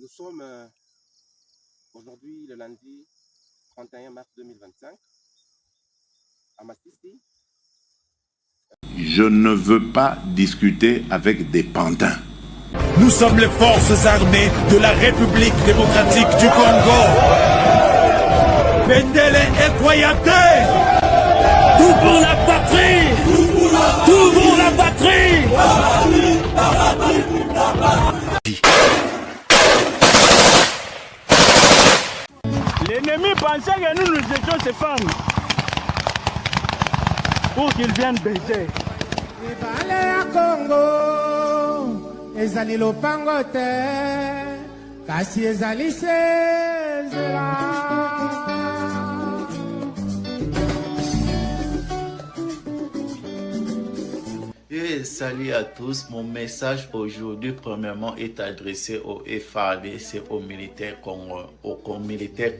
Nous sommes aujourd'hui le lundi 31 mars 2025 à Massissi. Je ne veux pas discuter avec des pantins. Nous sommes les forces armées de la République démocratique du Congo. Bendele Ekoyate. Tout pour la patrie. Tout pour la patrie. L'ennemi pensait que nous étions ses femmes pour qu'ils viennent baiser. Congo, ezali lopango te, kasi ezali sezela. Et salut à tous, mon message aujourd'hui premièrement est adressé au FARDC, aux militaires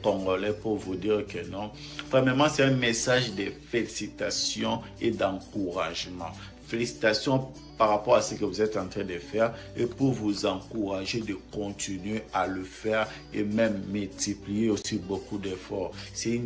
congolais pour vous dire que non. Premièrement, c'est un message de félicitations et d'encouragement. Félicitations par rapport à ce que vous êtes en train de faire et pour vous encourager de continuer à le faire et même multiplier aussi beaucoup d'efforts. C'est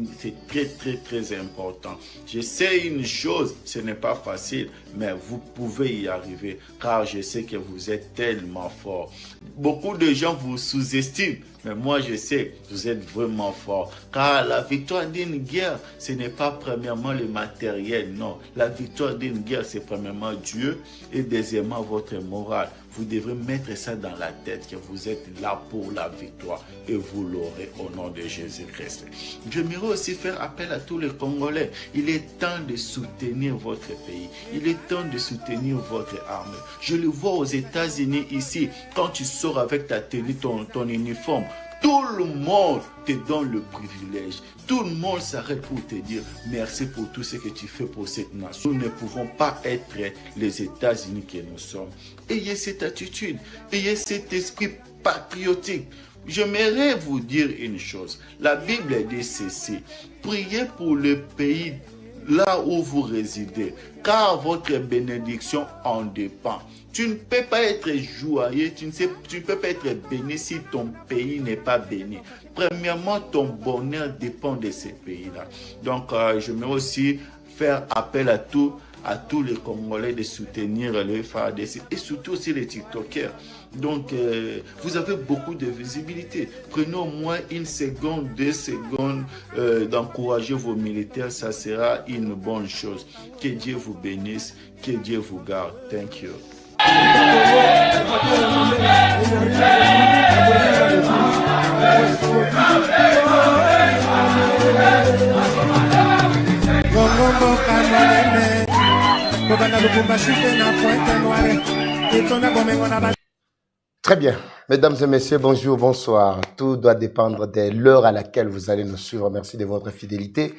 très important. Je sais une chose, ce n'est pas facile, mais vous pouvez y arriver car je sais que vous êtes tellement fort. Beaucoup de gens vous sous-estiment, mais moi je sais que vous êtes vraiment fort car la victoire d'une guerre, ce n'est pas premièrement le matériel, non. La victoire d'une guerre, c'est premièrement Dieu et deuxièmement votre morale. Vous devrez mettre ça dans la tête que vous êtes là pour la victoire et vous l'aurez au nom de Jésus-Christ. J'aimerais aussi faire appel à tous les Congolais. Il est temps de soutenir votre pays. Il est temps de soutenir votre armée. Je le vois aux États-Unis ici. Quand tu sors avec ta tenue, ton uniforme, tout le monde te donne le privilège. Tout le monde s'arrête pour te dire merci pour tout ce que tu fais pour cette nation. Nous ne pouvons pas être les États-Unis que nous sommes. Ayez cette attitude, ayez cet esprit patriotique. J'aimerais vous dire une chose. La Bible dit ceci. Priez pour le pays là où vous résidez, car votre bénédiction en dépend. Tu ne peux pas être joyeux, tu ne peux pas être béni si ton pays n'est pas béni. Premièrement, ton bonheur dépend de ces pays-là. Donc, je vais aussi faire appel à tous les Congolais de soutenir le FARDC et surtout aussi les TikTokers. Donc, vous avez beaucoup de visibilité. Prenez au moins 1 seconde, 2 secondes d'encourager vos militaires. Ça sera une bonne chose. Que Dieu vous bénisse, que Dieu vous garde. Thank you. Très bien. Mesdames et messieurs, bonjour, bonsoir. Tout doit dépendre de l'heure à laquelle vous allez nous suivre. Merci de votre fidélité.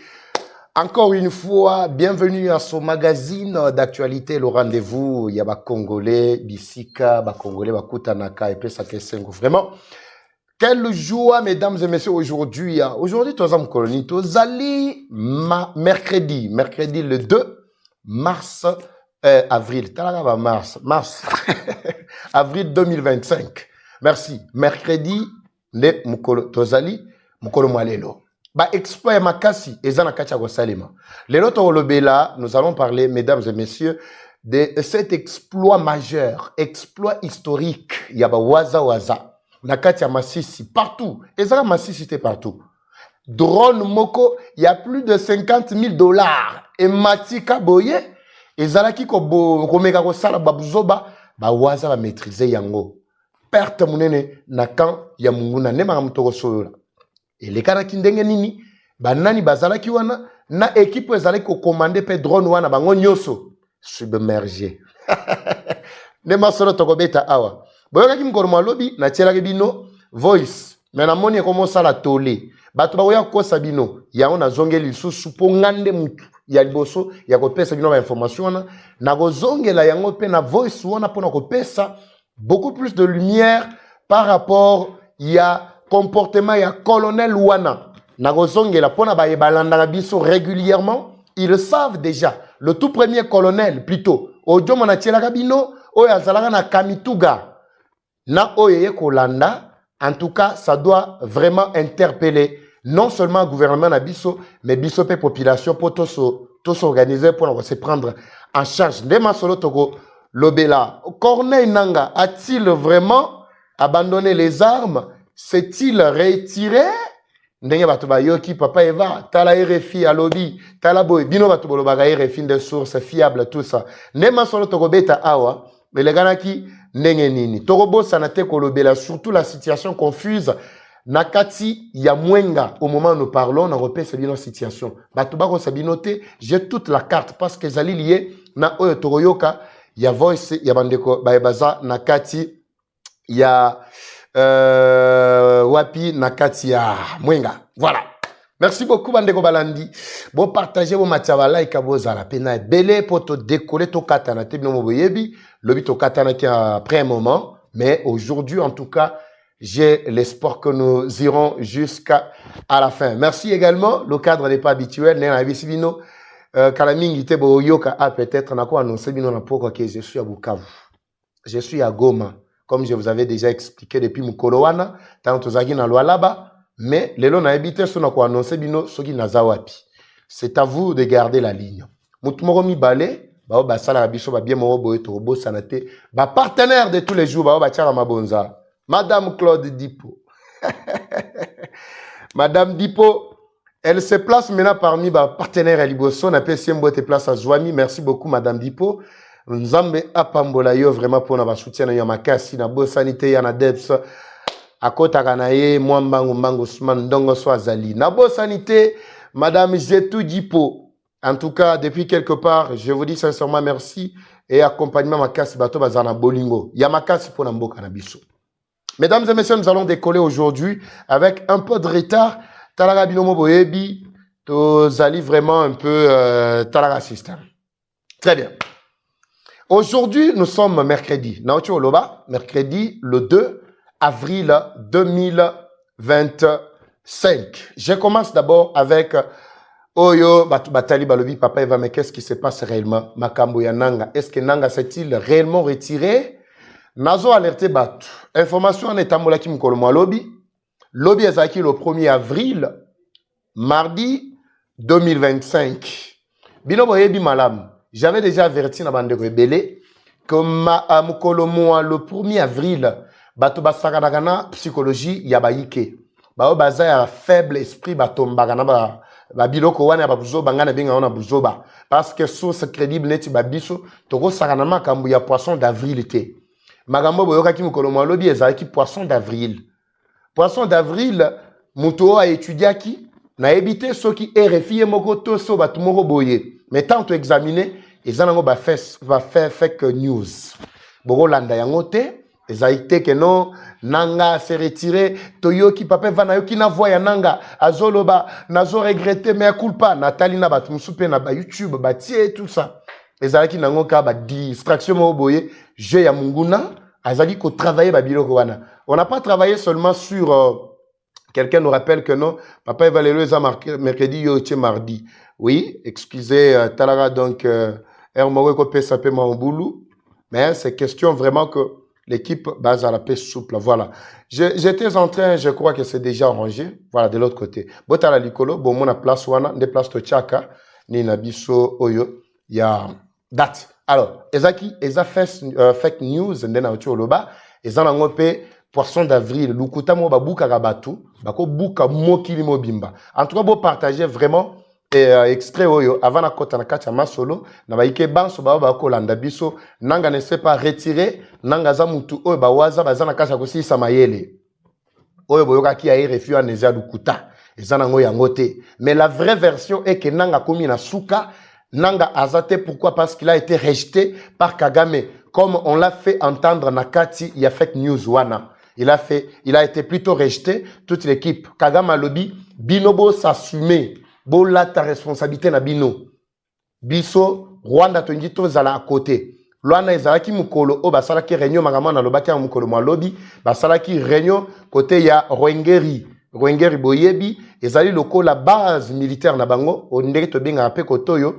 Encore une fois, bienvenue à ce magazine d'actualité, le rendez-vous. Il y a des Congolais, Bissika, des Congolais, Bakutanaka et Pesakesengo. Vraiment, quelle joie, mesdames et messieurs, aujourd'hui. Aujourd'hui, nous sommes colonie. Nous allons mercredi le 2 mars, avril. Mars. Avril 2025. Merci. Mercredi, le Mukolo Tozali, Mukolo Mwalelo. Ba exploit makasi ezana kacha ko salima. Lelo to lobela, nous allons parler, mesdames et messieurs, de cet exploit majeur, exploit historique. Yaba waza. Na kacha Masisi partout. Ezana Masisi c'était partout. Drone moko, il y a plus de 50 000 $. Et matika boye, ezala ki ko meka ko sala babuzoba, ba waza ba maîtriser yango. Perte munene na kan ya munguna nema mutoko soyola. Et les cas qui ndenge nini banani bazalaki wana na équipe ezalaki ko commander pe drone wana bango nyoso submergé ne masoro tokobeta awa boyoka ki mkoroma lobi na tielaki bino voice mais na moni komo sala tolé bato baoya kosa bino yango na zongeli lisusu po ngande mutu ya liboso ya kopesa bino ba information wana na kozongela yango pe na voice wana pona kopesa beaucoup plus de lumière par rapport ya comportement ya colonel wana nagozongela pona ba yebalanda biso régulièrement. Ils savent déjà le tout premier colonel plutôt ojo mona tiela kabino oyo azalaka na Kamituga na oyo ye kolanda En tout cas, ça doit vraiment interpeller non seulement le gouvernement Nabiso, mais Biso et population pour tous s'organiser pour se prendre en charge. Ndema solo Togo Lobela. Corneille Nanga a-t-il vraiment abandonné les armes? S'est-il retiré? Ndenge bato bayoki papa Eva tala RFI alobi tala boy bino bato bolobaga RFI de sources fiables tout ça. Ndema solo Togo beta awa beleganaki ndenge nini. Togo bosa na te kolobela surtout la situation confuse. Nakati ya mwenga au moment où nous parlons na repère c'est bien situation. Bato bako sabinote, j'ai toute la carte parce que zali lié na oyo toroyoka ya voice ya bandeko baebaza nakati ya wapi nakati ya mwenga. Voilà. Merci beaucoup bandeko balandi. Bon partagez vos matchs like aboza la pena belé pour te décoller to katana te bino moboyebi, lobi to katana qui après un moment, mais aujourd'hui en tout cas j'ai l'espoir que nous irons jusqu'à la fin. Merci également. Le cadre n'est pas habituel. Kalamingi Tebo Yoka a peut-être annoncé que je suis à Bukavu. Je suis à Goma. Comme je vous avais déjà expliqué depuis Mukolowana, tant que na Lualaba, mais les lois habité sont annoncé bino soki nazawapi. C'est à vous de garder la ligne. Mutumoromi Balé, ba sala biso ba bien mo boye to bo sanate, ba partenaire de tous les jours ba tchara mabonza. Madame Claude Dipo. Madame Dipo, elle se place maintenant parmi les partenaires à Liboso. On appelle Siembote place à Zouami. Merci beaucoup, Madame Dipo. Nzambe apambola yo vraiment pour notre soutien na makasi na bo sanité ya na Debs. Akota kanaye mwambangu mbangu Ousmane Ndongo Swazali. Na bo sanité, Madame Zetou Dipo. En tout cas, depuis quelque part, je vous dis sincèrement merci et accompagnement makasi bato bazana bolingo. Ya makasi pour namboka na biso. Mesdames et messieurs, nous allons décoller aujourd'hui avec un peu de retard. Talaga binomo boyebi, tozali vraiment un peu talaga système. Très bien. Aujourd'hui, nous sommes mercredi. Naochi Oloba, mercredi le 2 avril 2025. Je commence d'abord avec Oyo Batali Balobi Papa Eva, mais qu'est-ce qui se passe réellement? Makambo ya Nanga. Est-ce que Nanga s'est-il réellement retiré? Nazo alerté Batu. Information en état molaki mukolo mwa lobby. Lobby ezaki le 1er avril, mardi 2025. Bino boyebi malam. J'avais déjà averti na bande rebelle que mukolo mwa le 1er avril, Batu basakana psychologie ya baike. Bao baza ya faible esprit batombagana ba biloko wana ba buzo bangana benga ona buzoba. Parce que source crédible neti babiso toko sakana makambu ya poisson d'avril té. Magambo boyoka ki mukolo mwa lobi ezalaki poisson d'avril. Poisson d'avril, muto a étudié qui na évité ceux qui RFI moko toso batu moko boye. Mais tant to examiner, ezanango ba faire fake news. Boko landa yango te, ezaite que non nanga se retiré, toyoki papa vana yoki na voya nanga azoloba nazo regretter mais culpa Nathalie na batu musupe na ba YouTube ba tie tout ça. Ezalaki nango ka ba distraction mo boye je ya munguna azali ko travailler ba biloko wana. On n'a pas travaillé seulement sur quelqu'un nous rappelle que non papa Evalelo za mercredi yo tie mardi. Oui, excusez Talara donc Hermore ko pesa pe mamboulou mais c'est question vraiment que l'équipe base à la paix souple voilà. J'étais en train, je crois que c'est déjà arrangé voilà de l'autre côté. Botala likolo bon mon place wana de place to chaka ni na biso oyo ya date. Alors, ezaki eza fake news ndena ocho oloba eza nango pe poisson d'avril lukuta mo babuka rabatu bako buka mokili mobimba. En tout cas, beau partager vraiment extrait oyo avant na kota na kacha masolo na baike banso ba ko landa biso nanga ne s'est pas retiré nanga za mutu oyo ba waza bazana kacha ko sisa mayele oyo boyoka ki ya RFI aneza lukuta eza nango yango te. Mais la vraie version est que nanga komi na suka Nanga Azate, pourquoi? Parce qu'il a été rejeté par Kagame. Comme on l'a fait entendre Nakati, il y a fake news wana. Il a été plutôt rejeté, toute l'équipe. Kagame a lobby, Binobo s'assumer. Bola ta responsabilité na Bino. Biso, Rwanda Tongito zala à côté. Luana ezalaki mukolo, o basalaki réunion magama na lobaki ya mukolo mwa lobby, basalaki réunion côté ya Rwengeri. Rwengeri boyebi, ezali loko la base militaire na bango, ondeki to benga ape kotoyo,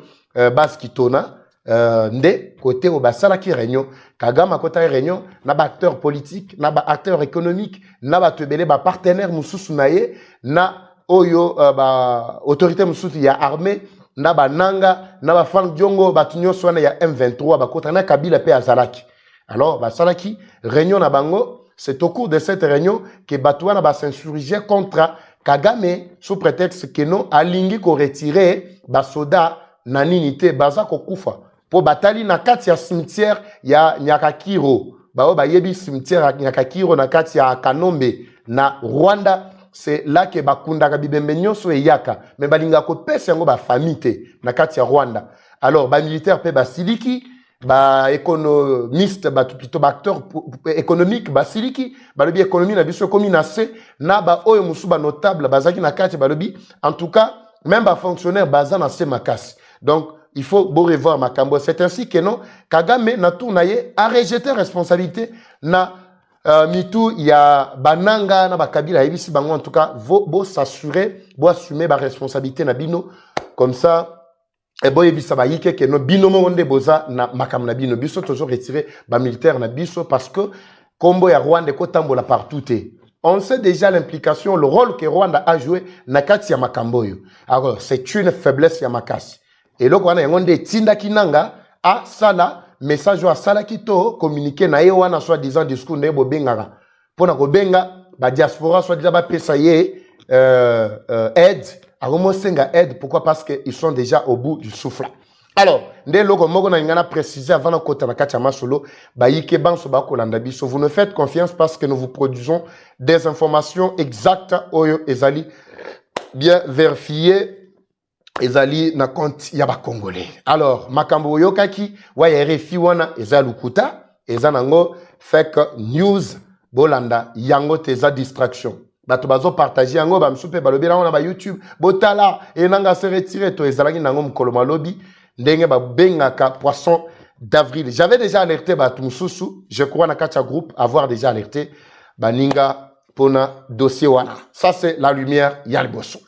base kitona, nde côté au basala qui réunion Kagame côté réunion na ba acteur politique na ba acteur économique na ba tebele ba partenaire mususu na ye na oyo ba autorité mususu ya armée na ba nanga na ba fan diongo ba tunyo swana ya M23 ba kota na Kabila pe azalaki. Alors ba salaki réunion na bango, c'est au cours de cette réunion que Batouana va s'insurger contre Kagame sous prétexte que non alingi ko retirer ba soda na ninité baza ko kufa po batali na kati ya cimetière ya Nyakakiro bao ba yebi cimetière ya Nyakakiro na kati ya Kanombe na Rwanda. C'est là que bakunda kabibembe nyonso eyaka mais balinga ko pesa yango ba famille na kati ya Rwanda. Alors ba militaire pe basiliki ba économiste ba plutôt ba acteur économique basiliki ba lobi économie na biso komi na se na ba oyo musu ba notable bazaki na kati ba lobi en tout cas même ba fonctionnaire baza na se makasi. Donc il faut beau revoir makambo. C'est ainsi que non Kagame na tournaye a rejeté responsabilité na mitou il y a bananga na bakabila ebisi bango. En tout cas beau s'assurer beau assumer ba responsabilité na bino comme ça. Et bon, il ça va y que no bino monde boza na makam na bino biso toujours retirer ba militaire na biso parce que combo ya Rwanda ko tambola partout. On sait déjà l'implication, le rôle que Rwanda a joué na kati ya makambo yo. Alors c'est une faiblesse ya makasi. Et donc wana ngonde tinda kinanga a sala message à sala kito communiquer na ye wana soit disant discours ne bo bengara. Pona ko benga ba diaspora soit disant ba pesa ye aide. Aide, pourquoi? Parce qu'ils sont déjà au bout du souffle. Alors, dès lors que nous avons précisé avant de côté vous ne faites confiance parce que nous vous produisons des informations exactes et bien vérifiées. Ezali na compte yaba congolais. Alors, makambo yokaki wa RFI wana ezalukuta ezanango fake news bolanda yango teza distraction. Bato bazo partager yango ba msupe balobi na ba YouTube botala enanga se retirer to ezalaki nango mkolo malobi ndenge ba bengaka poisson d'avril. J'avais déjà alerté bato msusu, je crois na kacha groupe avoir déjà alerté baninga pona dossier wana. Ça c'est la lumière ya liboso.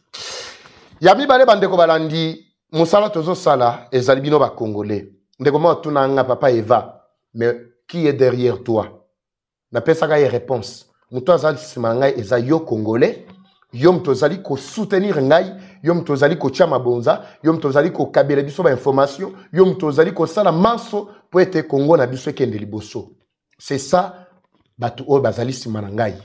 Yami bale bandeko balandi musala tozo sala ezali bino ba congolais. Ndeko mo tunanga papa Eva, mais qui est derrière toi? Na pesaka ye réponse. Muto azali simangai eza yo congolais, yo mtozali ko soutenir ngai, yo mtozali ko tia mabonza, yo mtozali ko kabela biso ba information, yo mtozali ko sala manso po ete Congo na biso kende liboso. C'est ça batu o bazali simanangai.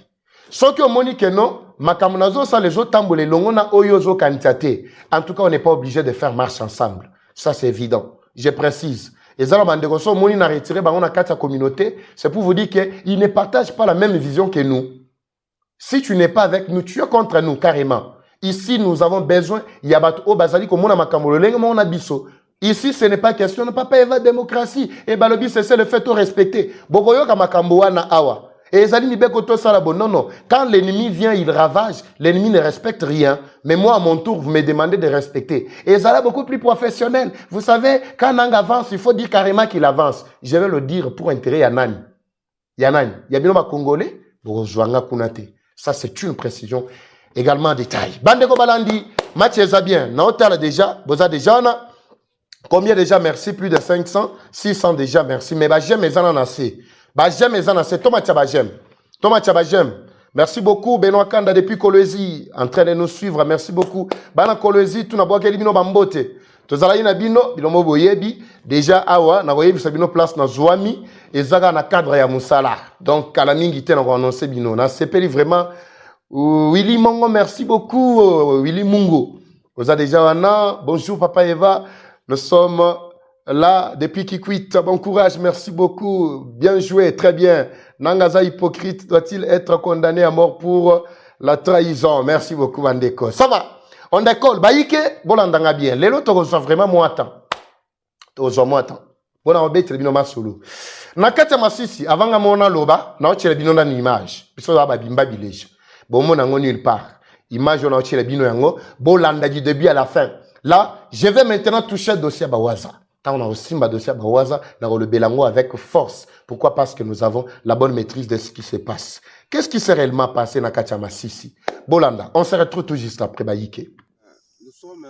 Soki omoni que non, makamunazo sa les autres tambole longo na oyo zo kantate. En tout cas, on n'est pas obligé de faire marche ensemble. Ça c'est évident. Je précise. Et ça, on a retiré la communauté. C'est pour vous dire qu'ils ne partagent pas la même vision que nous. Si tu n'es pas avec nous, tu es contre nous carrément. Ici, nous avons besoin. Ici, ce n'est pas question de papa Eva démocratie. Et balobi, c'est le fait de respecter. Bogoyo kamakambo na awa. Et non, non. Quand l'ennemi vient, il ravage. L'ennemi ne respecte rien. Mais moi, à mon tour, vous me demandez de respecter. Et ça est beaucoup plus professionnel. Vous savez, quand Nang avance, il faut dire carrément qu'il avance. Je vais le dire pour intérêt Yanani. Yanani. Yabinoba Congolais. Ça, c'est une précision également en détail. Bandeko Balandi, match est bien. Naotala déjà, Boza déjà, combien déjà, merci, plus de 500, 600 déjà, merci. Mais j'aime mes ananasés. Bajem et Zana, c'est Thomas Tchabajem. Thomas Tchabajem. Merci beaucoup, Benoît Kanda depuis Kolwezi, en train de nous suivre. Merci beaucoup. Bana Kolwezi, tout n'a pas quel bino bambote. Tozala na bino, bilomo boyebi, déjà awa, na boyebi sabino place na Zouami, et zaga na cadre ya Moussala. Donc, à la mingi te na annoncé bino. Na sepeli vraiment, Willy Mongo, merci beaucoup, Willy Mungo. Vous avez déjà wana, bonjour Papa Eva, nous sommes là, depuis Kikwit, bon courage, merci beaucoup, bien joué, très bien. Nangaza hypocrite doit-il être condamné à mort pour la trahison? Merci beaucoup, Vandeko. Ça va, on décolle. Baïke, bon, on a bien. Les autres, on vraiment moins temps. On moins temps. Bon, on va bino masolo. Nakata masisi, avant que mon loba, na oche bino na image. Piso ba bimba village. Bon, mon ango nulle part. Image, on a oche bino yango. Bon, landa du début à la fin. Là, je vais maintenant toucher le dossier Bawaza. On a aussi un dossier Bawaza, dans le Bélango avec force. Pourquoi? Parce que nous avons la bonne maîtrise de ce qui se passe. Qu'est-ce qui s'est réellement passé dans Kachama Sisi? Bolanda, on se retrouve tout juste après Baïke. Nous sommes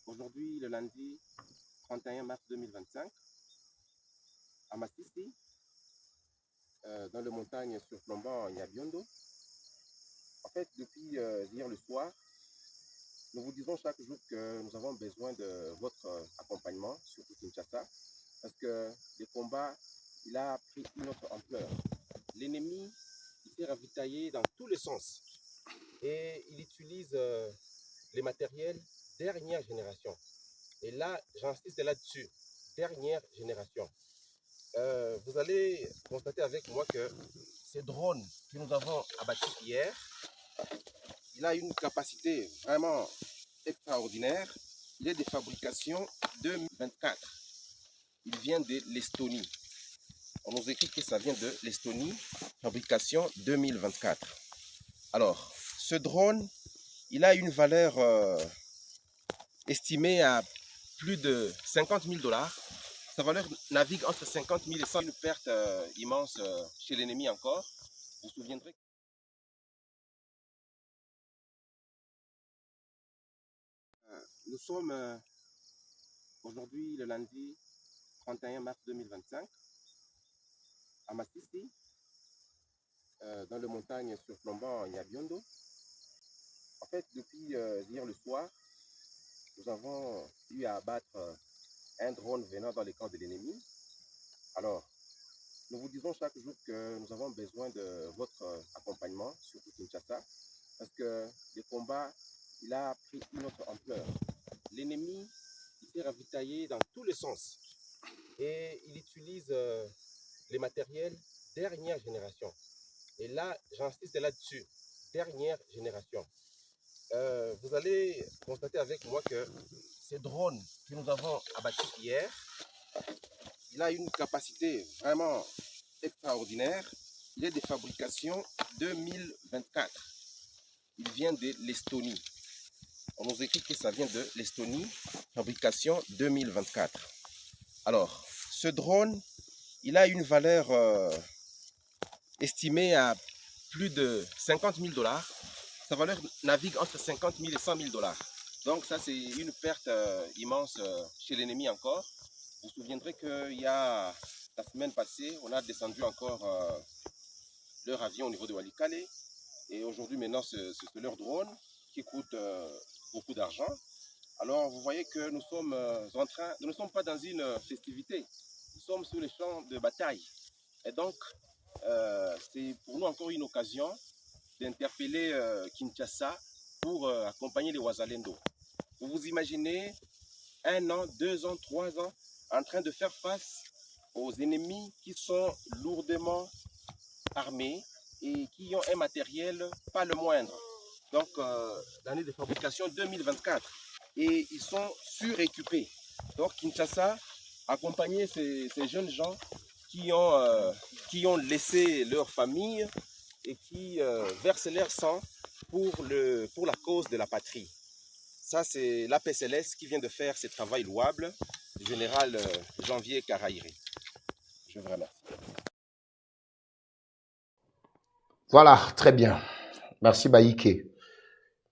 aujourd'hui le lundi 31 mars 2025 à Massissi, dans les montagnes surplombant Nyabiondo. En fait, depuis hier le soir, nous vous disons chaque jour que nous avons besoin de votre accompagnement, surtout Kinshasa, parce que le combat, il a pris une autre ampleur. L'ennemi s'est ravitaillé dans tous les sens et il utilise les matériels dernière génération. Et là, j'insiste là-dessus, dernière génération. Vous allez constater avec moi que ces drones que nous avons abattus hier, il a une capacité vraiment extraordinaire. Il est de fabrication 2024. Il vient de l'Estonie. On nous écrit que ça vient de l'Estonie, fabrication 2024. Alors, ce drone, il a une valeur estimée à plus de 50 000 $. Sa valeur navigue entre 50 000 et 100 000, une perte immense chez l'ennemi encore. Vous vous souviendrez. Nous sommes aujourd'hui le lundi 31 mars 2025 à Massissi, dans les montagnes surplombant Nyabiondo. En fait, depuis hier le soir, nous avons eu à abattre un drone venant dans les camps de l'ennemi. Alors, nous vous disons chaque jour que nous avons besoin de votre accompagnement, surtout Kinshasa, parce que le combat, il a pris une autre ampleur. L'ennemi s'est ravitaillé dans tous les sens et il utilise les matériels dernière génération. Et là, j'insiste là-dessus, dernière génération. Vous allez constater avec moi que ces drones que nous avons abattus hier, il a une capacité vraiment extraordinaire. Il est de fabrication 2024. Il vient de l'Estonie. On nous écrit que ça vient de l'Estonie, fabrication 2024. Alors, ce drone, il a une valeur estimée à plus de 50 000 $. Sa valeur navigue entre 50 000 et 100 000 $. Donc ça, c'est une perte immense chez l'ennemi encore. Vous vous souviendrez qu'il y a la semaine passée, on a descendu encore leur avion au niveau de Walikale. Et aujourd'hui, maintenant, c'est leur drone qui coûte beaucoup d'argent. Alors, vous voyez que nous sommes nous ne sommes pas dans une festivité. Nous sommes sur les champs de bataille. Et donc, c'est pour nous encore une occasion d'interpeller Kinshasa pour accompagner les Wazalendo. Vous vous imaginez 1 an, 2 ans, 3 ans en train de faire face aux ennemis qui sont lourdement armés et qui ont un matériel pas le moindre. Donc, l'année de fabrication 2024. Et ils sont suréquipés. Donc, Kinshasa accompagner ces jeunes gens qui ont laissé leur famille et qui versent leur sang pour la cause de la patrie. Ça, c'est l'APCLS qui vient de faire ce travail louable, le général Janvier Karaïri. Je vous remercie. Voilà, très bien. Merci Baïke.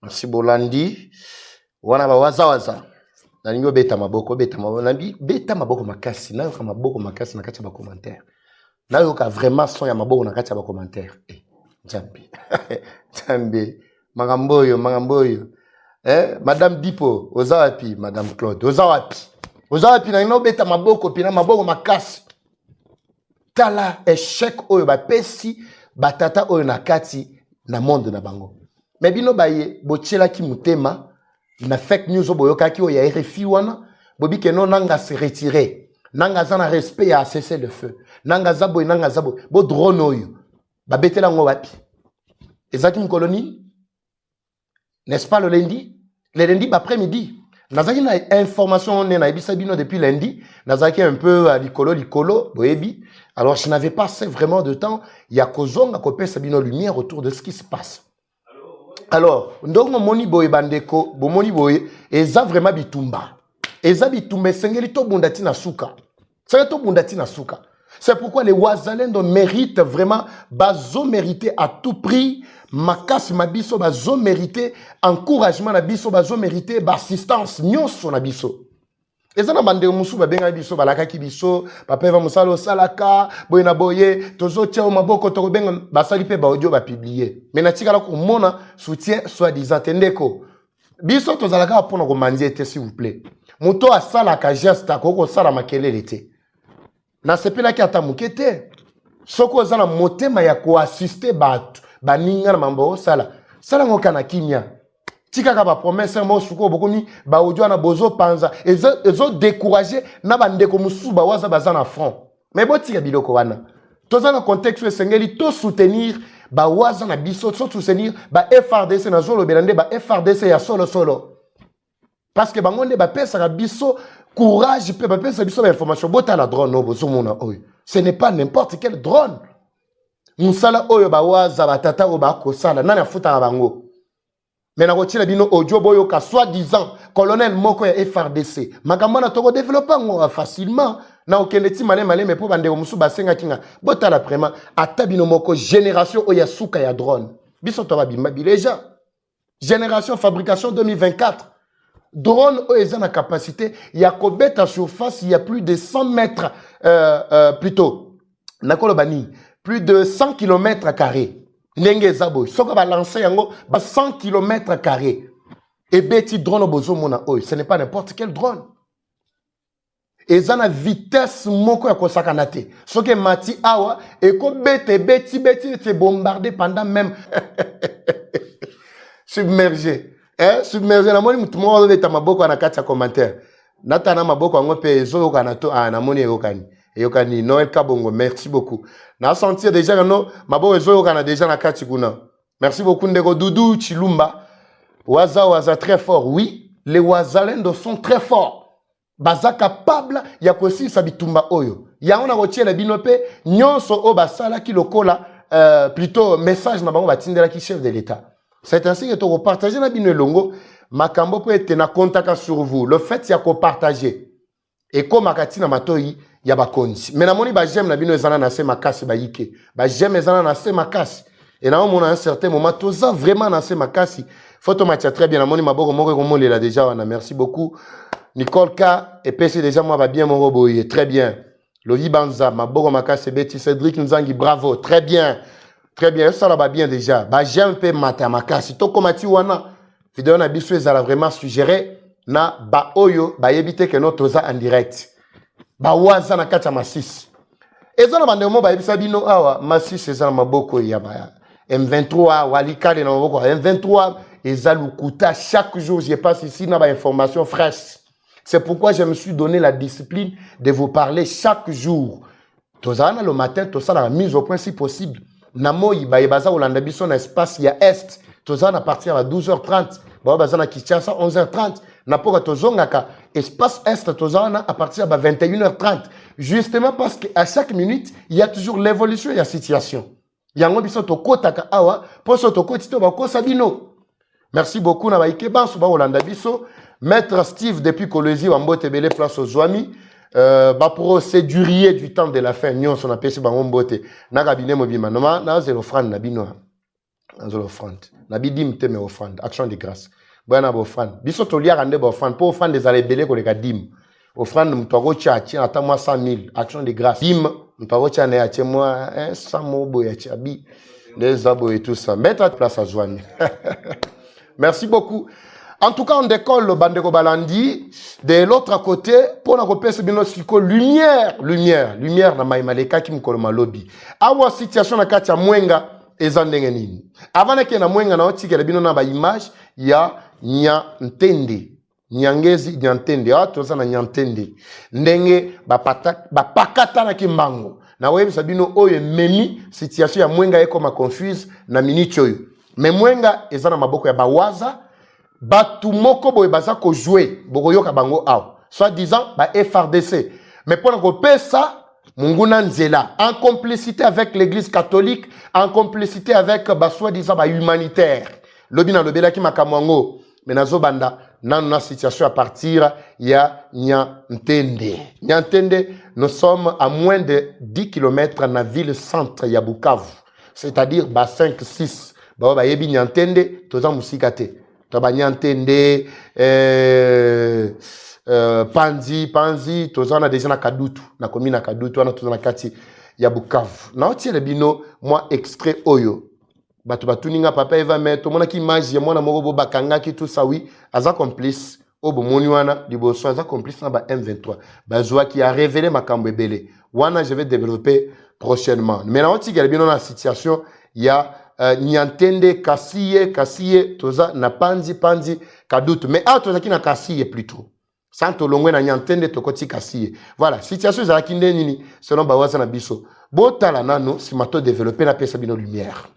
Merci Bolandi. Wana ba waza. Na ningo beta maboko beta maboko makasi na yoka maboko makasi na kati ba commentaire. Na yoka vraiment son ya maboko na kati ba commentaire. Jambi. Jambi. Magamboyo. Madame Dipo, ozawapi, Madame Claude, ozawapi na ino beta maboko pina maboko makasi. Tala échec oyo ba pesi batata oyo na kati na monde na bango. Mais bino baye botiela ki mutema na fake news oboyoka ki oya RFI wana bobi ke non nanga se retirer. Nanga za na respect ya cesser le feu. Nanga za boy bo drone oyo. Ba betela ngo wapi? Ezaki mkoloni? N'est-ce pas le lundi? Le lundi après-midi. Nazaki na information on na ebisa bino depuis lundi. Nazaki un peu à likolo boyebi. Alors je n'avais pas assez vraiment de temps. Ya kozonga kopesa bino lumière autour de ce qui se passe. Alors, ndongo moni boye bandeko, bomoni boye, eza vraiment bitumba. Eza bitumba sengeli to bundati na suka. C'est to bundati na suka. C'est pourquoi les Wazalendo méritent vraiment, bazo mériter à tout prix, makasi mabiso bazo mériter encouragement na biso, bazo mériter assistance nyonso na biso. ezana bande musu babenga biso balaka ki biso papa va musalo salaka boyena boye tozo tia maboko to benga basali pe ba audio ba publier mais na tikala ko mona soutien soi-disant tendeko biso tozalaka pona ko manzi te s'il vous plaît muto asalaka geste ko sala makelele te na sepela ki ata mukete soko zana motema ya ko assister batu baninga na mambo sala sala ngokana kimia tika ka ba promesse mo suko bokomi ba audio na bozo panza ezo décourager na bandeko musu ba waza bazana front mais botika biloko wana tozana contexte esengeli to soutenir ba waza na biso to soutenir ba FRDC na zolo belande ba FRDC ya solo parce que bangonde ba pesa ka biso courage pe ba pesa biso ba information bota la drone no bozo mona oyo ce n'est pas n'importe quel drone musala oyo ba waza ba tata o ba ko sala nana futa bango. Mais na rotina bino audio boyo ka soi-disant colonel moko ya FRDC makambo na toko développer ngo facilement na okeleti malé mais po bande musu basenga kinga botala vraiment ata bino moko génération oya suka ya drone biso to babimba bileja génération fabrication 2024 drone oya na capacité ya kobeta surface il y a plus de 100 mètres plutôt nakolo bani plus de 100 km carrés. Nenge zabo soko ba lancer yango ba 100 km². Et beti drone bozo mona oy, ce n'est pas n'importe quel drone. Et ça na vitesse moko ya kosakana te. Soke mati awa et ko beti te bombarder pendant même submergé. Submergé na moni mutu mo beta maboko na kati ya commentaire. Nata na maboko ngo pe ezo kana to na moni yokani. Yokani Noël Kabongo, merci beaucoup. Na sentir déjà que non, mabo ezo yokana déjà na kati kuna. Merci beaucoup ndeko Doudou Chilumba. Waza très fort. Oui, les Wazalendo sont très forts. Baza capable ya kosi sabitumba oyo. Ya ona rotier la binope nyonso o basala ki lokola plutôt message na bango batindela ki chef de l'état. C'est ainsi que to partager na bino longo makambo po ete na contaka sur vous. Le fait ya ko partager et comme akati na matoi ya bakonzi. Mais na moni ba j'aime na bino ezana na se makasi ba yike. Ba j'aime ezana na se makasi. Et na on a un certain moment toza vraiment na se makasi. Photo matia très bien na moni maboko moko ko là déjà wana. Merci beaucoup. Nicole K et PC déjà moi va bien mon roboye. Très bien. Lovi Banza maboko makasi Betty Cédric Nzangi bravo. Très bien. Très bien. Ça là va bien déjà. Ba j'aime pe mata makasi. To komati wana vidéo na biso ezala vraiment suggéré na ba oyo ba yebite que no toza en direct. Ba waza na kata masisi. Ezana bande mo ba yebisa bino awa masisi ezana maboko ya ba M23 walikale na maboko M23 ezalukuta chaque jour je passe ici na ba information fraîche. C'est pourquoi je me suis donné la discipline de vous parler chaque jour. Tozana le matin tosala la mise au point si possible. Na moyi ba yebaza olanda biso na espace ya est. Tozana à partir à 12h30. Ba bazana Kinshasa 11h30. Na poka tozongaka espace est tozana à partir de 21h30. Justement parce qu'à chaque minute, il y a toujours l'évolution de la situation. Yango biso to kotaka awa, poso to kotito ba ko sabino. Merci beaucoup na ba ikeba so ba Olanda biso. Maître Steve depuis Kolezi wa Mbote Bele place aux Zouami. Ba procédurier du temps de la fin nyon son apesi ba Mbote. Na cabinet mobima na zelo offrande na bino. Na zelo offrande. Na bidim te me offrande, action de grâce. Bwana bo offrande. Biso to lia rande bo offrande, po offrande des alebele ko le kadim. Offrande mtoro cha ata moi 100 000 action de grâce. Dim mtoro cha na ya moi 100 mobo ya chabi. Les abo et tout ça. Mettre à place à Zouami. Merci beaucoup. En tout cas, on décolle le Bandeko Balandi. De l'autre côté, pour la repère, bien lumière, na maimaleka qui m'koloma lobby. Awa situation na katia mwenga ezandenge nini. Avant que na mwenga na otiki la bino na ba image, ya nya ntende. Nyangezi nyantende. Ah, toza na nyantende. Ndenge ba pakata na kimbango. Na wewe sabino oye memi situation ya mwenga eko ma confuse na minicho yo. Mais mwenga ezana maboko ya bawaza. Batu moko boye baza ko jouer bokoyoka bango aw soit disant ba FRDC mais pour qu'on paie ça munguna nzela en complicité avec l'église catholique en complicité avec ba soit disant ba humanitaire lobina lobela ki makamwango mais nazo banda na situation à partir ya Nyantende nous sommes à moins de 10 km na ville centre ya Bukavu c'est-à-dire ba 5 6 ba yebi Nyantende toza musikate. Tabanyantende, Panzi, tozana déjà na Kadutu, na commune na Kadutu, na tozana kati ya Bukavu. Na otie le bino, moi extrait oyo. Batu batuninga papa eva meto, mona ki image ya mwana moko bo bakanga ki tout ça oui, aza complice. Obo moni wana liboso aza complice na ba M23. Bazwa qui a révélé makambo ebele. Wana je vais développer prochainement. Mais na otie le bino na situation ya Nyantende Kasiye toza na Panzi Kadutu. Mais toza ki na Kasiye plutôt. Santo longwe na Nyantende tokoti Kasiye. Voilà, situation za kinde nini selon bawaza na biso. Botala nano si mato développer na pesa bino lumière.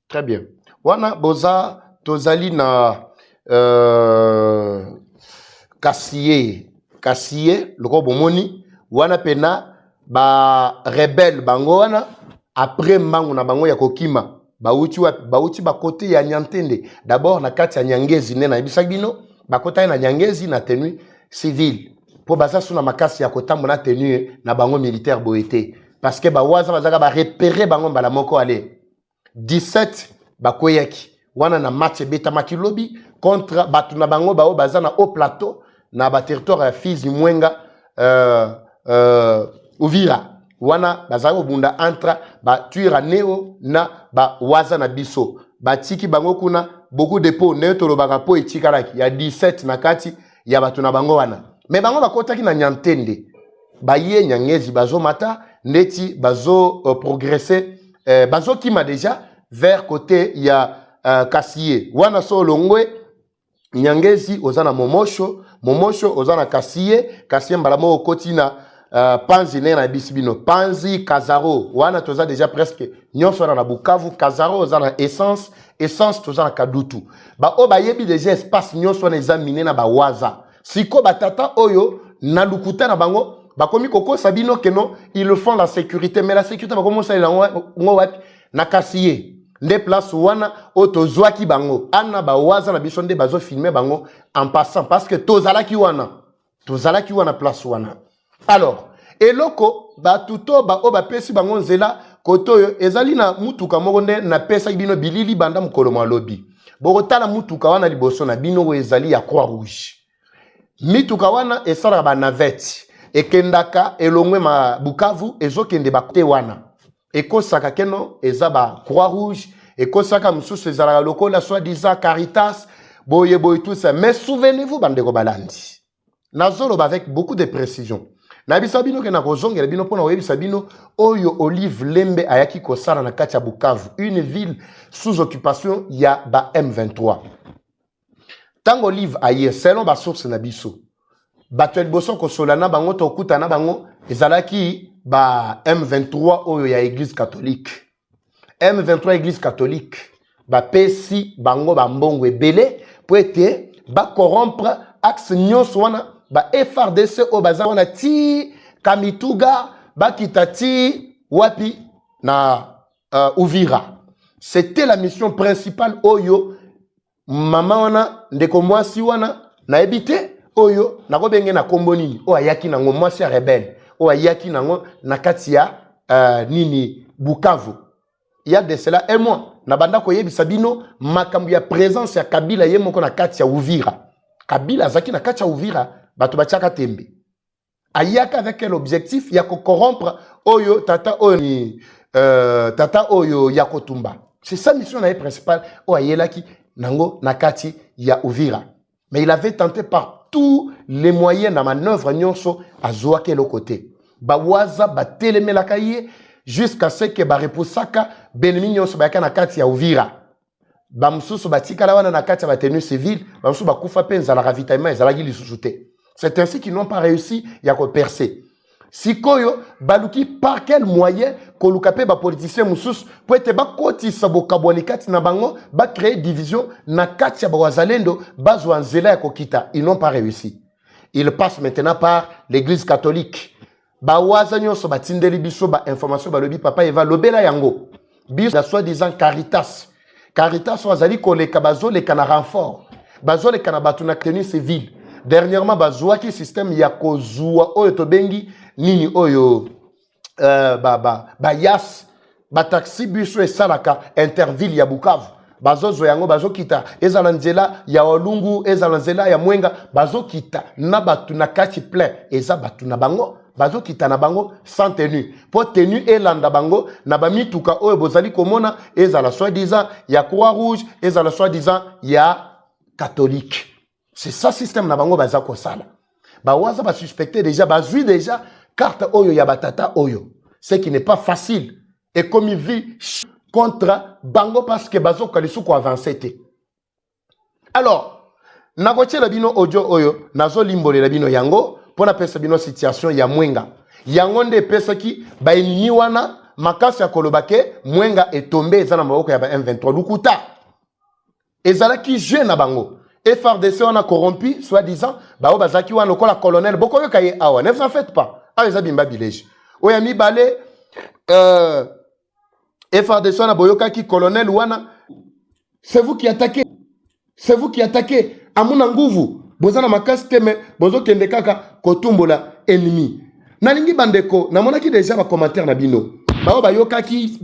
Très bien. Wana boza tozali na Kasiye loko bomoni wana pena ba rebelle bango wana après mbangu na bango ya kokima bauti ba côté ya Nyantende d'abord na kati ya Nyangezi ne na ibisa bino ba kota na Nyangezi na tenue civile po baza suna makasi ya kotambo na tenue na bango militaire boete parce que ba waza bazaka ba repérer bango mbala moko ale 17 bakoyaki wana na match beta makilobi contre batuna bango bao bazana au plateau na ba territoire ya Fizi Mwenga Uvira wana bazako bunda entre ba tuira neo na ba waza na biso batiki bango kuna beaucoup de po neto lobaka po etikalaki ya 17 na kati ya batuna bango wana mais bango bakotaki na Nyantende baye Nyangezi bazo mata ndeti bazo progresser bazo kima déjà vers côté ya Kasiye wana so longwe Nyangezi ozana momosho ozana Kasiye mbala mo okoti na Panzi na bisibino Panzi Kazaro wana toza déjà presque nyonso na Bukavu Kazaro ozana essence toza na Kadutu ba o bayebi déjà espace nyonso na examiner na ba waza siko batata oyo na lukuta na bango bakomi koko sabino keno ils le font la sécurité mais la sécurité ba commencer na ngowat na Kasiye nde place wana otozwaki bango ana ba waza na biso nde bazo filmer bango en passant parce que tozalaki wana place wana alors eloko batuto ba o ba pesi bango nzela kotoyo ezali na mutuka moko nde na pesa bino bilili banda mukolo mwa lobi bokotala mutuka wana liboso na bino we ezali ya Croix Rouge mituka wana esala ba navette ekendaka elongwe ma Bukavu ezokende bakte wana ekosaka keno ezaba Croix Rouge ekosaka mususu ezala lokola soi-disant Caritas boye tout ça mais souvenez-vous bandeko balandi nazolo avec beaucoup de précision na bisabino ke na kozongela bino pona oyebisa bino oyo Olive Lembe ayaki kosala na kati ya Bukavu une ville sous occupation ya ba M23 tango Olive aye selon ba source na biso bato liboso kosolana bango tokutana bango ezalaki ba M23 oyo ya église catholique M23 église catholique ba pesi bango ba mbongo ebele po ete ba corrompre axe nyonso wana ba FRDC o baza wana ti Kamituga ba kitati wapi na Uvira c'était la mission principale oyo mama wana ndeko mwasi wana na ebite oyo nakobenge na kombo nini o ayaki nango mwasi rebelle o ayaki nango na kati ya nini Bukavu il y a de cela un mois na banda koyebisa bino makambo ya présence ya Kabila ye moko na kati ya Uvira Kabila zaki na kati ya Uvira bato bachaka tembe ayaka avec quel objectif ya ko corrompre oyo tata oyo ya kotumba c'est ça mission na principale o ayelaki nango na kati ya Uvira mais il avait tenté par tous les moyens na manœuvre nyonso azwa quel côté bawaza batelemela kaye jusqu'à ce que ba repoussaka benemi nyonso bayaka na kati ya Uvira bamususu batikala wana na kati ya tenue civile bamususu bakufa penza la ravitaillement ezalaki lisusu te c'est ainsi qu'ils n'ont pas réussi ya ko percer Sikoyo, baluki par quel moyen koluka pe ba politicien musus pour être ba koti sabo kabwalikati na bango ba créer division na kati ya ba wazalendo bazwa nzela ya kokita. Ils n'ont pas réussi. Ils passent maintenant par l'église catholique. Ba wazanyo so batindeli biso ba information ba lobi papa eva lobela yango. Biso la soi-disant Caritas. Caritas wazali koleka bazo le kana renfort. Bazo le kana batu na tenue civile. Dernièrement bazwa ki système ya kozua oyo tobengi nini oyo yas ba taxi bus e salaka interville ya Bukavu bazozo yango bazokita ezala nzela ya Olungu ezala nzela ya Mwenga bazokita na batu na kati plein eza batu na bango bazokita na bango sans tenue po tenue elanda bango na bamituka oyo bozali komona ezala soi-disant ya Croix Rouge ezala soi-disant ya catholique. C'est ça système na bango baza ko sala ba waza ba suspecter déjà bazui déjà carte oyo ya batata oyo, ce qui n'est pas facile et comme il vit contre bango parce que bazo kalisu ko avancer te. Alors na koche la bino audio oyo nazo limbolela bino yango pona pesa bino situation ya Mwenga yango nde pesa ki ba enini wana makasi ya kolobake Mwenga est tombé ezana maboko ya ba M23 lukuta ezala ki jeune na bango FRDC on a corrompu soi-disant ba bazaki wana lokola colonel boko yo kaye awa ne vous en faites pas. Eza bimba village. Oyami balé FRDC na boyoka ki colonel wana. C'est vous qui attaquez. C'est vous qui attaquez. Amuna nguvu. Bozana makasi teme bozo kende kaka kotumbola ennemi. Nalingi bandeko namona ki déjà ba commentaire na bino. Ba bayoka ki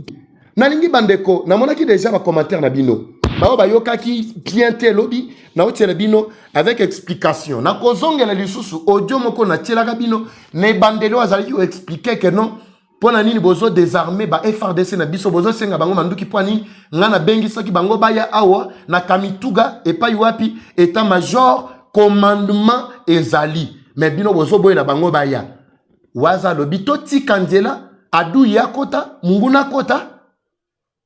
nalingi bandeko namona ki déjà ba commentaire na bino. Ba bayoka ki piente lobby na otela bino avec explication. Na kozongela lisusu audio moko na tielaka bino ne bandelo azali yo expliquer que non pona nini bozo désarmer ba FRDC na biso bozo senga bango manduki pona nini ngana bengi soki bango baya awa na Kamituga et pa wapi état major commandement ezali mais bino bozo boye na bango baya waza lobi to tikandela adu yakota munguna kota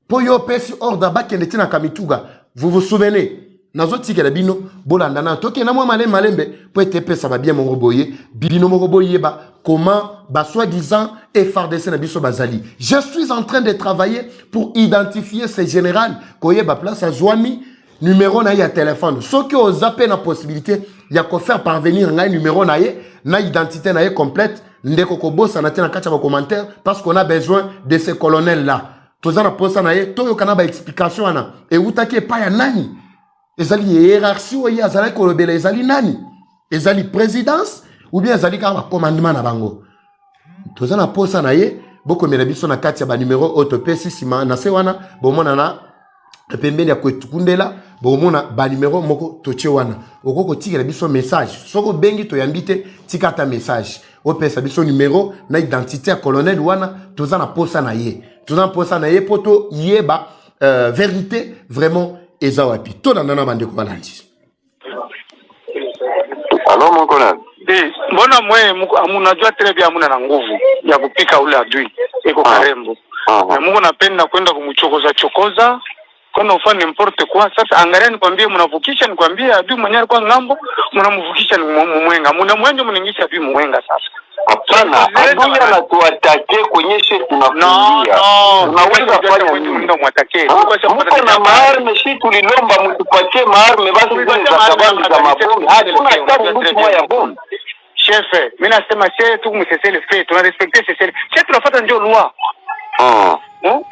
po yo pesi ordre bakende tina Kamituga. Vous vous souvenez nazo tikela bino bolanda na toke na mwa malembe po ete pesa ba bien moroboye bino moroboye ba comment ba soi-disant FRDC na biso bazali. Je suis en train de travailler pour identifier ces généraux koye ba place à Zwami numéro na ya téléphone soki o zappé na possibilité ya ko faire parvenir ngai numéro na ye na identité na ye complète ndeko ko bossa na tena kacha ba commentaire parce qu'on a besoin de ces colonels là. Tozana posa na ye toyo kana ba explication ana e utaki pa ya nani ezali hiérarchie oyo azali kolobela ezali nani ezali présidence ou bien ezali kama commandement na bango tozana posa na ye boko mela biso na kati ya ba numéro autopesi sima na se wana bomona na pembeni ya kwetukundela bomona ba numéro moko toche wana okoko tikela biso message soko bengi to yambite tikata message opesa biso numéro na identité ya colonel wana tozana posa na ye tozana posa na ye poto yeba vérité vraiment eza wapi to na nana bande ko balandi. Alors mon collègue mbona munajua très bien amuna na nguvu ya kupika ule adui iko karembo na Mungu napenda kwenda chokoza Kono ufanye n'importe quoi. Sasa angalia nikwambie mnavukisha nikwambie adui mwenyewe alikuwa ngambo mnamvukisha ni Mwenga. Mnamwenje mningisha adui Mwenga sasa. Hapana, adui anatuatake kwenyeshe tunakumbia. Unaweza kufanya nini ndio mwatake. Mko na maarme si tulilomba mtupatie maarme basi zile za sababu za mabomu. Hakuna hata mtu moja bomu. Chef, mimi nasema shehe tu msesele fait, tuna respecter sesele. Shehe tunafuata ndio loi.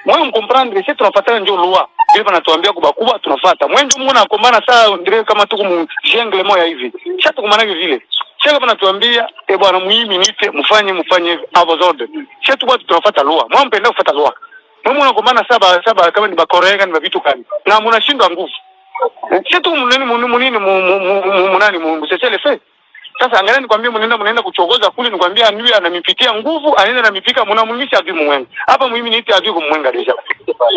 Mwe mkomprendre shehe tunafuata ndio loi. Vile wanatuambia kubwa tunafuata. Mwe ndio muna kombana saa ndio kama tuko mjengle moja hivi. Shehe tukumana vile. Shehe wanatuambia bwana muhimu nite mfanye hapo zote. Shehe tunafuata loi. Mwe mpenda kufuata loi. Mwe mnakombana saba kama ni bakorega ni vitu kali. Na mnashindwa nguvu. Shehe tu munani msesele fait. Sasa angalia nikwambie mnaenda kuchogoza kule nikwambia anui anamipitia nguvu anaenda anamipika mnamunisha adui Mwenga. Hapa mimi niite adui kwa Mwenga deja.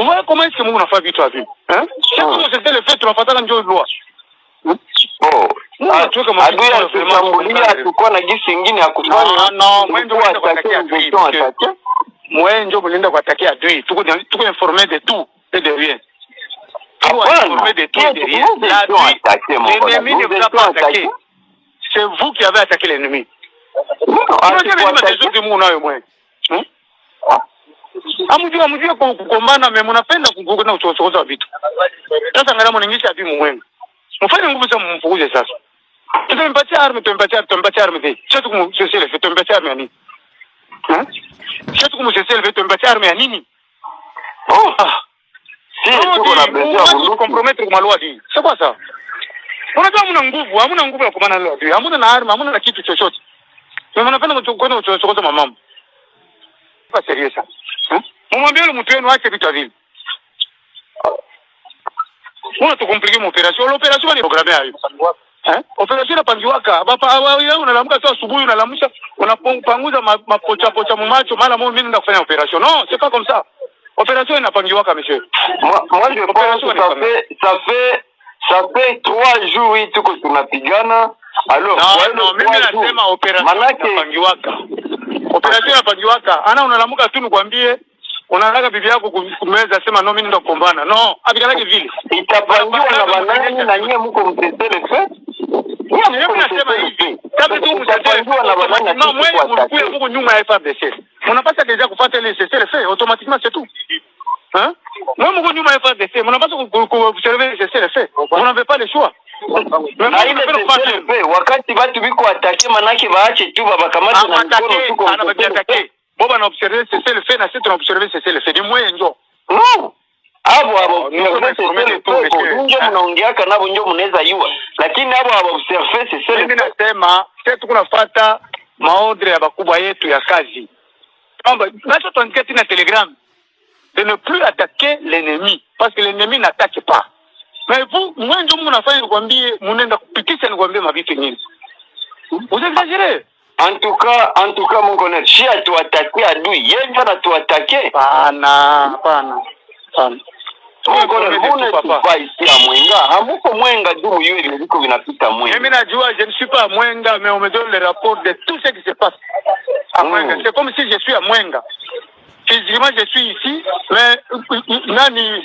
Unaona kama hivi Mungu anafanya vitu hivi. Sasa sisi le fait tunafuatana njoo loi. Adui anashambulia tukua na gisi nyingine ya kufanya. Mwenjo mnaenda kuatakia adui. Mwenjo mnaenda kuatakia adui. Tuko informé de tout et de rien. Informé de tout et de rien. L'ennemi ne vous a pas attaqué. C'est vous qui avez attaqué l'ennemi. Amujua kukombana me mnapenda kukuna uchokoza vitu. Sasa ngala mningisha api mwenga. Mfanye nguvu sasa mfukuze sasa. Tumempatia arme dei. Chetu kumsesele fe tumempatia arme ya nini? Chetu kumsesele fe tumempatia arme ya nini? Si tuko na besoin compromettre kwa loi hii. C'est quoi ça? Unajua hamuna nguvu ya kumana leo. Hamuna na arme, hamuna na kitu chochote. Mnapenda kuchukua uchokoza mamamu. Pas sérieux ça. Mwambie yule mtu wenu ache vitu vile. Mbona tukomplike opération? L'opération ni programmée hayo. Opération inapangiwaka. Baba wewe unalamuka tu asubuhi unalamusha unapanguza mapocha mu macho mara mimi nenda kufanya opération. Non, c'est pas comme ça. Opération inapangiwaka monsieur. Moi je pense que ça fait 3 jours hii tuko tunapigana. Alors non, mimi nasema opération inapangiwaka. Opération inapangiwaka. Ana unalamuka tu nikwambie unataka bibi yako kumeza sema no mimi ndo kukombana. No, abikalaki vile. Itapangiwa na banani na nyie mko mtetele fe? Mimi nasema hivi. Kama tu mtapangiwa na banani na mwe mko nyuma ya FARDC. Mnapaswa deja kufuata ile CCL fait automatiquement c'est tout. Mwe mko nyuma ya FARDC, mnapaswa kuobserver le CCL fait. Vous n'avez pas le choix. Wakati watu biko atake manake baache tu babakamata na mkono tuko atake. Boba na observer c'est le fait na sisi tunaobserver c'est le fait. Ni mwe njo. No. Abo njo mnaongeaka nabo njo mnaweza yua. Lakini abo observer c'est le fait. Mimi nasema sisi tunafuata maordre ya bakubwa yetu ya kazi. Kamba nacho tuandike na Telegram de ne plus attaquer l'ennemi parce que l'ennemi n'attaque pas. Mais vous moi ndio mnafanya nikwambie mnaenda kupitisha nikwambie mavitu nyingi. Vous exagérez. En tout cas mon connaître si tu attaquer adui yeye ndio anatuattaquer. Hapana. Hamuko mwenga juu yeye viliko vinapita mwenga. Mimi najua je ne suis pas à Mwenga mais on me donne le rapport de tout ce qui se passe à Mwenga. C'est comme si je suis à Mwenga. Physiquement je suis ici mais nani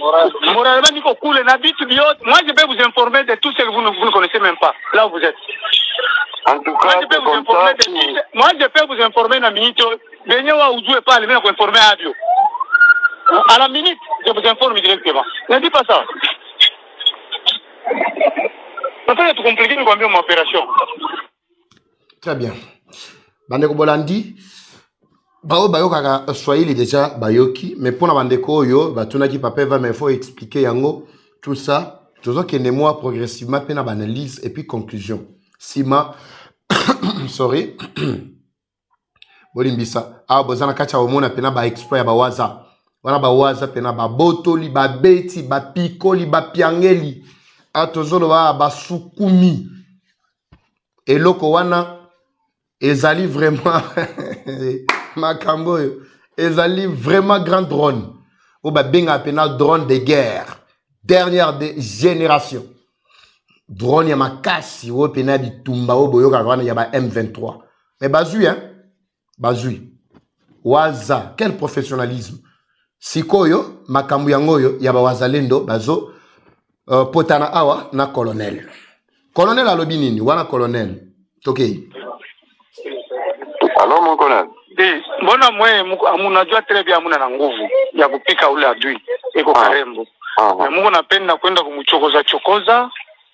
moralement niko kule na bitu biote. Moi je peux vous informer de tout ce que vous ne connaissez même pas là où vous êtes. En tout cas moi je peux vous informer na minute benye wa ujue pale mimi nakuinformer abio. À la minute, je vous informe directement. Ne dis pas ça. Peut-être tout compliqué de combien mon opération. Très bien. Bandeko Bolandi, bayo kaka Swahili déjà bayoki, mais pour na bandeko yo, batuna ki papa va mais faut expliquer yango tout ça. Toujours que ne moi progressivement pena analyse et puis conclusion. Sima sorry. Bolimbisa. Bozana kacha omona pena ba exploit ba waza. Wana ba waza pena ba botoli ba beti ba pikoli ba piangeli atozolo ba sukumi eloko wana ezali vraiment makambo ezali vraiment grand drone o ba benga pena drone de guerre dernière génération drone ya makasi o pena bitumba o boyoka wana ya ba M23 mais bazui waza quel professionnalisme. Sikoyo makambu yangoyo ya bawazalendo bazo potana awa na colonel alobi nini wana colonel tokei. Alors mon colonel mbona mwe mnajua très bien muna na nguvu ya kupika ule adui iko karembo na Mungu napenda kwenda kumchokoza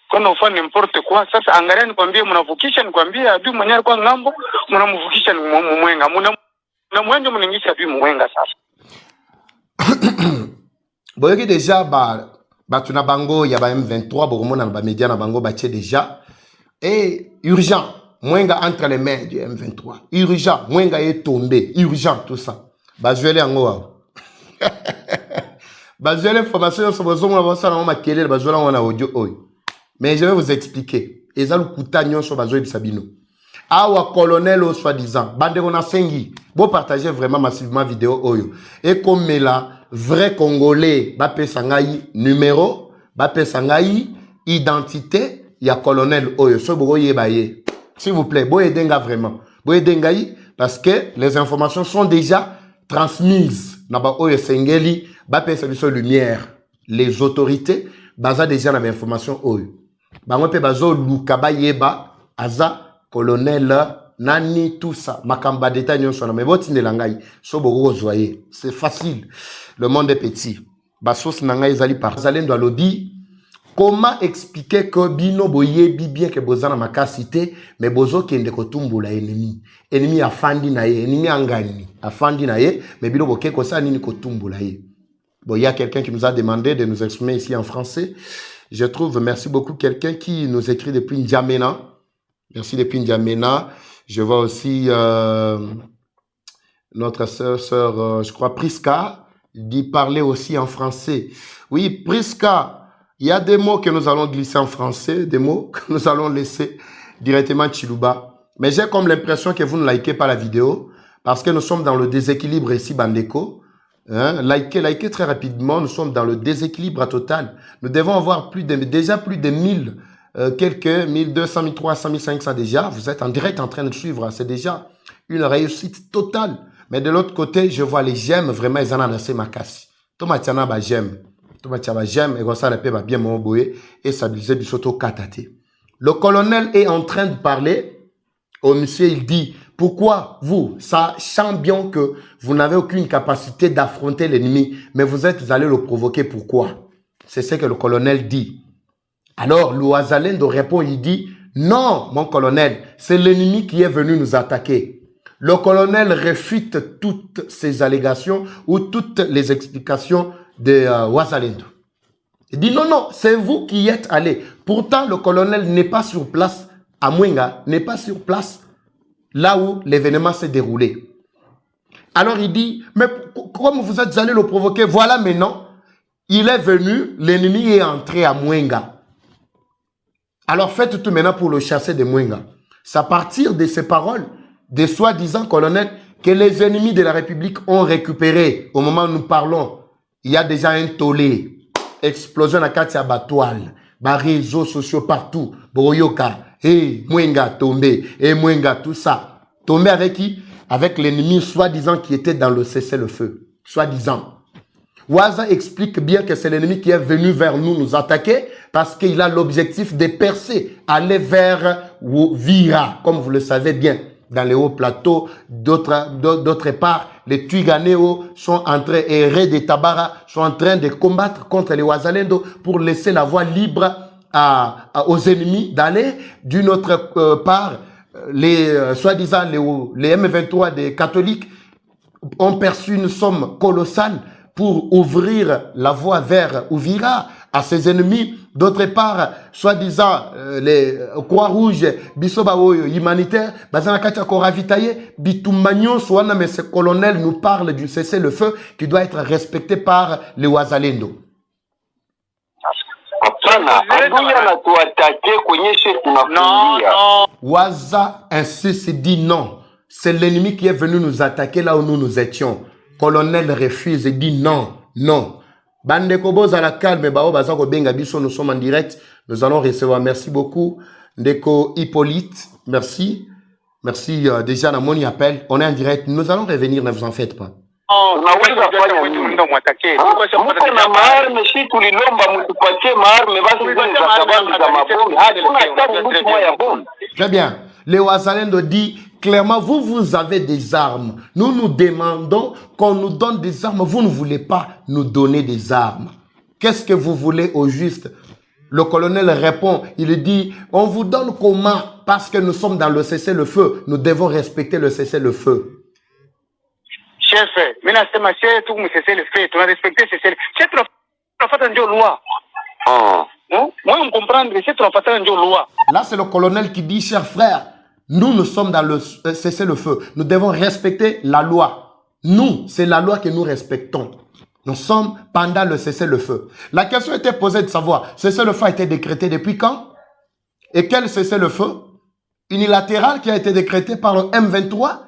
kwenda ufanye n'importe quoi. Sasa angalia nikwambie mnavukisha nikwambie adui mwenyewe kwa ngambo mnamvukisha ni mwenga mna mwenjo mningisha adui mwenga sasa. Boyoki déjà batuna bango ya ba M23 bokomona na ba média na bango batie déjà et urgent mwenga entre les mains du M23 urgent mwenga est tombé urgent tout ça bazuele yango wa bazuele information sur bozomo na basa na makele bazuela wana audio oyo mais je vais vous expliquer ezalu kutanyo sur bazoe bisabino awa colonel au soi-disant bandeko na sengi bo partager vraiment massivement vidéo oyo et comme là vrai congolais bape sangai numéro bape sangai identité ya colonel oyo so boko yebaye s'il vous plaît boye denga vraiment boye dengai parce que les informations sont déjà transmises na ba oyo sengeli bape sa biso lumière les autorités baza déjà na information oyo bango pe bazo luka ba yeba aza colonel nani tout ça makamba détail nyonso na meboti ndelangai so boko zoyer c'est facile le monde est petit basos nanga ezali par zalendo alobi comment expliquer que bino boyebi bien que bozana makasité mais bozo kende kotumbula ennemi afandi na ye ennemi angani afandi na ye mais bino boke ko sa nini kotumbula ye. Bon, il y a quelqu'un qui nous a demandé de nous exprimer ici en français. Je trouve, merci beaucoup, quelqu'un qui nous écrit depuis N'Djamena. Merci depuis N'Djamena. Je vois aussi notre sœur, je crois, Priska, dit parler aussi en français. Oui, Priska, il y a des mots que nous allons glisser en français, des mots que nous allons laisser directement Chiluba. Mais j'ai comme l'impression que vous ne likez pas la vidéo parce que nous sommes dans le déséquilibre ici, Bandeko. Hein? Likez très rapidement, nous sommes dans le déséquilibre total. Nous devons avoir déjà plus de 1000, quelques 1200, 1300, 1500 déjà. Vous êtes en direct en train de suivre, c'est déjà une réussite totale. Mais de l'autre côté, je vois les j'aime, vraiment, ils en ont assez ma casse. Tomatiana, bah j'aime. Tomatiana, j'aime, et ça, la paix va bien m'envoyer et stabiliser du soto katate. Le colonel est en train de parler au monsieur, il dit, pourquoi vous, sachant bien que vous n'avez aucune capacité d'affronter l'ennemi, mais vous êtes allé le provoquer, pourquoi? C'est ce que le colonel dit. Alors, Louazalendo répond, il dit, non, mon colonel, c'est l'ennemi qui est venu nous attaquer. Le colonel réfute toutes ces allégations ou toutes les explications de Ouazalendo. Il dit, non, non, c'est vous qui y êtes allé. Pourtant, le colonel n'est pas sur place à Mwenga, n'est pas sur place là où l'événement s'est déroulé. Alors il dit, mais comme vous êtes allé le provoquer, voilà maintenant, il est venu, l'ennemi est entré à Mwenga. Alors faites tout maintenant pour le chasser de Mwenga. C'est à partir de ces paroles, des soi-disant colonels, que les ennemis de la République ont récupéré. Au moment où nous parlons, il y a déjà un tollé, explosion à Katia Batoile, réseaux sociaux partout, Boroyoka, et Mwenga tombé, et Mwenga tout ça. Tombé avec qui? Avec l'ennemi soi-disant qui était dans le cessez-le-feu. Soi-disant. Ouaza explique bien que c'est l'ennemi qui est venu vers nous attaquer parce qu'il a l'objectif de percer, aller vers Vira, comme vous le savez bien, dans les hauts plateaux. D'autre part, les Tuiganéo sont en train, et Ré de Tabara sont en train de combattre contre les Ouazalendo pour laisser la voie libre aux ennemis d'aller. D'une autre part, les soi-disant les M23 des catholiques ont perçu une somme colossale pour ouvrir la voie vers Ouvira à ses ennemis. D'autre part, soi-disant les Croix-Rouge, Bisoba humanitaire, Bazanakacha Koravitaye, Bitumagnon, Soana, mais ce colonel nous parle du cessez-le-feu qui doit être respecté par les Ouazalendo. Ouaza insiste et dit non. C'est l'ennemi qui est venu nous attaquer là où nous étions. Colonel refuse et dit non, non. Bandeko boza la calme, bao bazako benga biso, nous sommes en direct. Nous allons recevoir. Merci beaucoup. Ndeko Hippolyte, merci. Merci déjà, na moni appel. On est en direct. Nous allons revenir, ne vous en faites pas. Très bien. Les Ouazalendo dit clairement, vous avez des armes. Nous nous demandons qu'on nous donne des armes. Vous ne voulez pas nous donner des armes. Qu'est-ce que vous voulez au juste? Le colonel répond, il dit, on vous donne comment? Parce que nous sommes dans le cessez-le-feu. Nous devons respecter le cessez-le-feu. Chef, mais là, c'est ma chère, tout le cessez-le-feu. Tu as respecté le cessez-le-feu. C'est trop fait en loi. Moi, on comprend que c'est trop fait en loi. Là, c'est le colonel qui dit, cher frère, nous sommes dans le cessez-le-feu. Nous devons respecter la loi. Nous, c'est la loi que nous respectons. Nous sommes pendant le cessez-le-feu. La question était posée de savoir, cessez-le-feu a été décrété depuis quand? Et quel cessez-le-feu? Unilatéral qui a été décrété par le M23?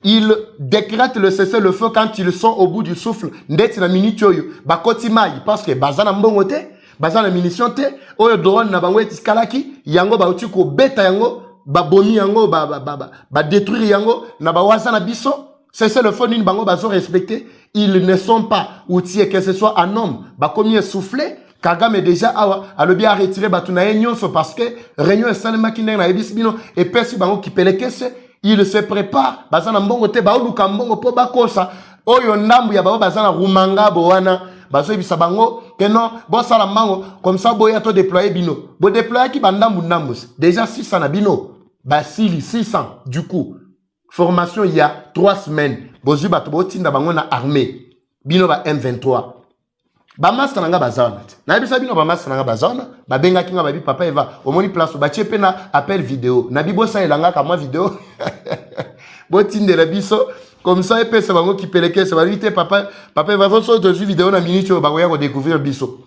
Ils décrètent le cessez-le-feu quand ils sont au bout du souffle. Ndeti na minute oyo, bakoti mai parce que bazana mbongo te, bazana munition te, oyo drone na bango etiskalaki, yango ba uti ko beta yango, ba bomi yango, ba détruire yango, na ba waza na biso. Cessez-le-feu nini bango bazo respecter. Ils ne sont pas outillés, que ce soit un homme, ba komi soufflé, Kagame déjà a bien retiré batuna nyonso parce que réunion est salema ki na ebisi bino et pesi bango ki pelekese il se prépare bazana mbongo te ba luka mbongo po bakosa oyo ndambu ya baba bazana rumanga bowana bazo ebisa bango que non bon sala mbango comme ça boya to déployer bino bo déployer ki bandambu ndambus déjà 600 na bino basili 600 du coup formation il y a 3 semaines bozu bato botinda bango na armée bino ba M23 ba master nanga bazana na bisa bino ba master nanga bazana ba benga kinga ba bi papa eva omoni place ba chepe na appel vidéo na bibo sa elanga ka moi vidéo botinde la biso comme ça epé ça bango ki peleke ça va vite papa eva voso de vidéo na minute ba ko ya ko découvrir biso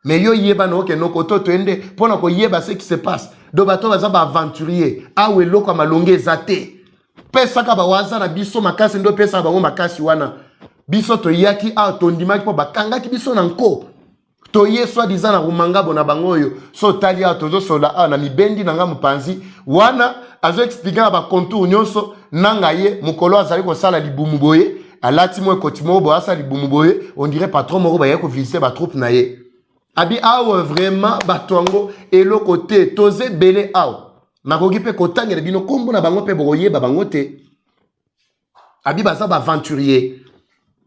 mais yo yeba no ke no ko to ende pona ko yeba ce qui se passe do bato baza ba aventurier awe loko malonge zate pesa ka ba waza na biso makasi ndo pesa bango makasi wana biso to yaki a tondimaki po bakanga ki biso nanko to ye soi disant na rumanga bona bangoyo so tali a tozo sola a na mibendi nanga mupanzi wana azo expliquer ba contour nyonso nanga ye mukolo azali ko sala libumu boye alati mo ekotimo bo asa libumu boye on dirait patron moko ba ye ko visiter ba troupe na ye abi awo vraiment batongo elo côté toze belé awo nakoki pe kotangela bino kombo na bango pe boye ba bango te abi baza ba aventurier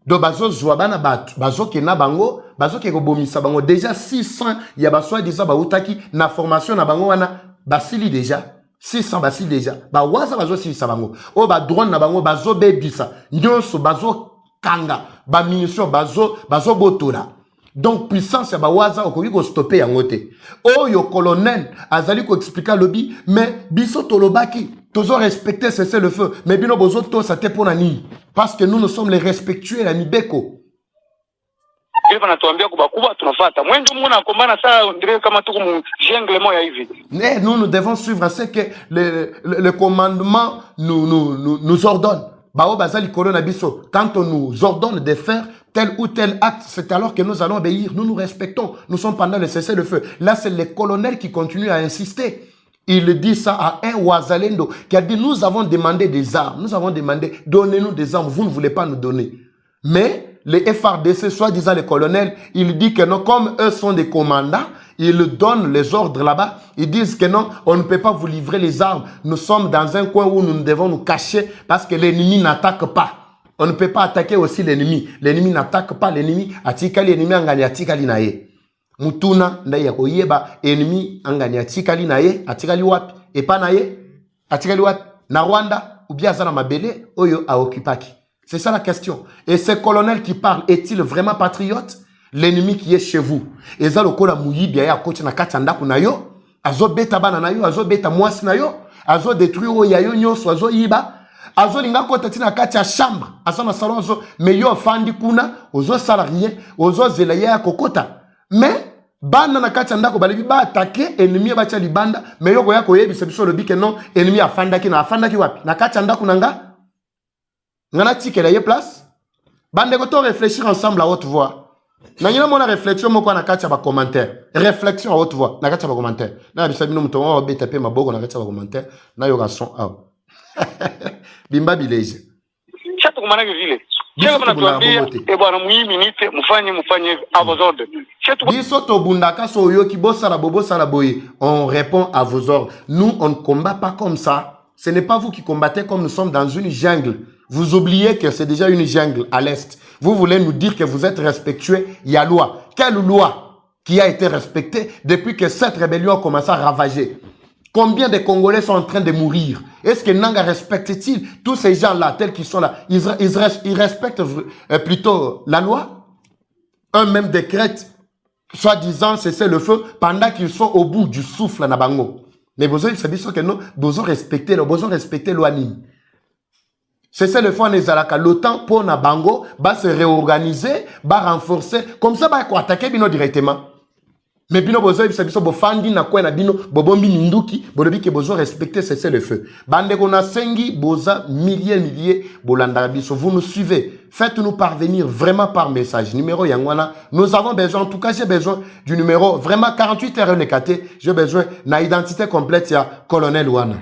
do bazo zwa bana batu bazo kena bango bazo ke ko bomisa bango déjà 600 ya ba soi disant ba utaki na formation na bango wana basili déjà 600 basili déjà ba waza bazo silisa bango o ba drone na bango bazo bebisa nyonso bazo kanga ba munition bazo botola donc puissance ya ba waza okoki ko stopper yango te oyo colonel azali ko expliquer lobby mais biso tolobaki tozo respecter cesser le feu mais bino bozo to ça te pona nini parce que nous sommes les respectueux la mibeko ile banatuambia kubakuba tunafuata mwenjo muna kombana saa ndire kama tuko mu jungle moya hivi nous devons suivre ce que le commandement nous ordonne bao bazali kolona biso quand on nous ordonne de faire tel ou tel acte, c'est alors que nous allons obéir. Nous nous respectons. Nous sommes pendant le cessez-le-feu. Là, c'est le colonel qui continue à insister. Il dit ça à un Ouazalendo qui a dit, nous avons demandé des armes. Nous avons demandé, donnez-nous des armes. Vous ne voulez pas nous donner. Mais les FRDC, soi-disant les colonels, il dit que non, comme eux sont des commandants, ils donnent les ordres là-bas. Ils disent que non, on ne peut pas vous livrer les armes. Nous sommes dans un coin où nous devons nous cacher parce que l'ennemi n'attaque pas. On ne peut pas attaquer aussi l'ennemi. L'ennemi n'attaque pas l'ennemi. Atikali l'ennemi angani atikali nae. Mutuna ndaya koyeba ennemi angani atikali nae. Atikali wapi? Et pas nae. Atikali wapi? Na Rwanda ou bien zana mabele oyo a occupaki. C'est ça la question. Et ce colonel qui parle, est-il vraiment patriote? L'ennemi qui est chez vous. Et ça le kola muyibia ya kocha na katanda kunayo. Azo beta bana nayo. Azo beta mwasi nayo. Azo détruire oyayo nyonso. Azo yiba. Azo linga kota tina kati ya chambre azo na salon azo meyo fandi kuna ozo salarié ozo zelaya kokota mais bana na kati ndako balibi ba attaquer ennemi ba tia libanda meyo ko ya ko yebisa biso lobi ke non ennemi afandaki wapi na kati ndako nanga ngana tikela ye place bande ko to réfléchir ensemble à haute voix na nyina mona réflexion moko na kati ya ba commentaire réflexion à haute voix na kati ya ba commentaire na bisa bino muto o beta pe maboko na kati ya ba commentaire na yo son a Bimba bileje. Chato kumana vile. Chega banatuambia e bwana muyiminite mufanye à vos ordres. Biso to bundaka so yo ki bosala bobosala boye. On répond à vos ordres. Nous on ne combat pas comme ça. Ce n'est pas vous qui combattez comme nous sommes dans une jungle. Vous oubliez que c'est déjà une jungle à l'est. Vous voulez nous dire que vous êtes respectueux, il y a loi. Quelle loi qui a été respectée depuis que cette rébellion a commencé à ravager? Combien de Congolais sont en train de mourir? Est-ce que Nanga respecte-t-il tous ces gens-là, tels qu'ils sont là? Ils respectent plutôt la loi? Eux-mêmes décrètent, soi-disant, cesser le feu pendant qu'ils sont au bout du souffle na bango. Mais vous avez dit que nous devons respecter l'OANI. Cesser le feu en Ezalaka. L'OTAN pour na bango va se réorganiser, va renforcer. Comme ça, va attaquer bino directement. Mais bino bozo biso bofandi na kwa na bino bobombi ninduki bolobi ke bozo respecter cesser le feu. Bande kona sengi boza milliers bolanda biso. Vous nous suivez. Faites-nous parvenir vraiment par message. Numéro yangwana. Nous avons besoin, en tout cas j'ai besoin du numéro vraiment 48 heures nekate. J'ai besoin na identité complète ya colonel Wana.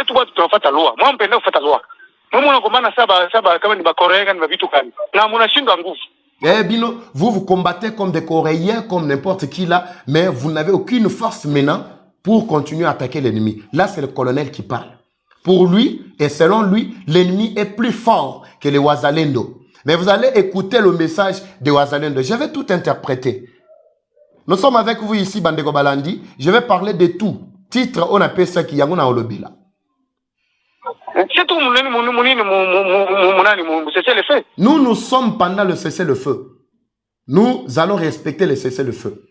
Tu vois tu fata loi. Moi mpenda fata loi. Moi mona komana saba kama ni bakorega ni babitu kani. Na mona shinga nguvu. Eh Bino, vous combattez comme des Coréens, comme n'importe qui là, mais vous n'avez aucune force maintenant pour continuer à attaquer l'ennemi. Là, c'est le colonel qui parle. Pour lui, et selon lui, l'ennemi est plus fort que les Wazalendo. Mais vous allez écouter le message de Wazalendo. Je vais tout interpréter. Nous sommes avec vous ici, Bandeko Balandi. Je vais parler de tout. Titre, on appelle ça qui yangona olobela. Nous sommes pendant le cessez-le-feu. Nous allons respecter le cessez-le-feu.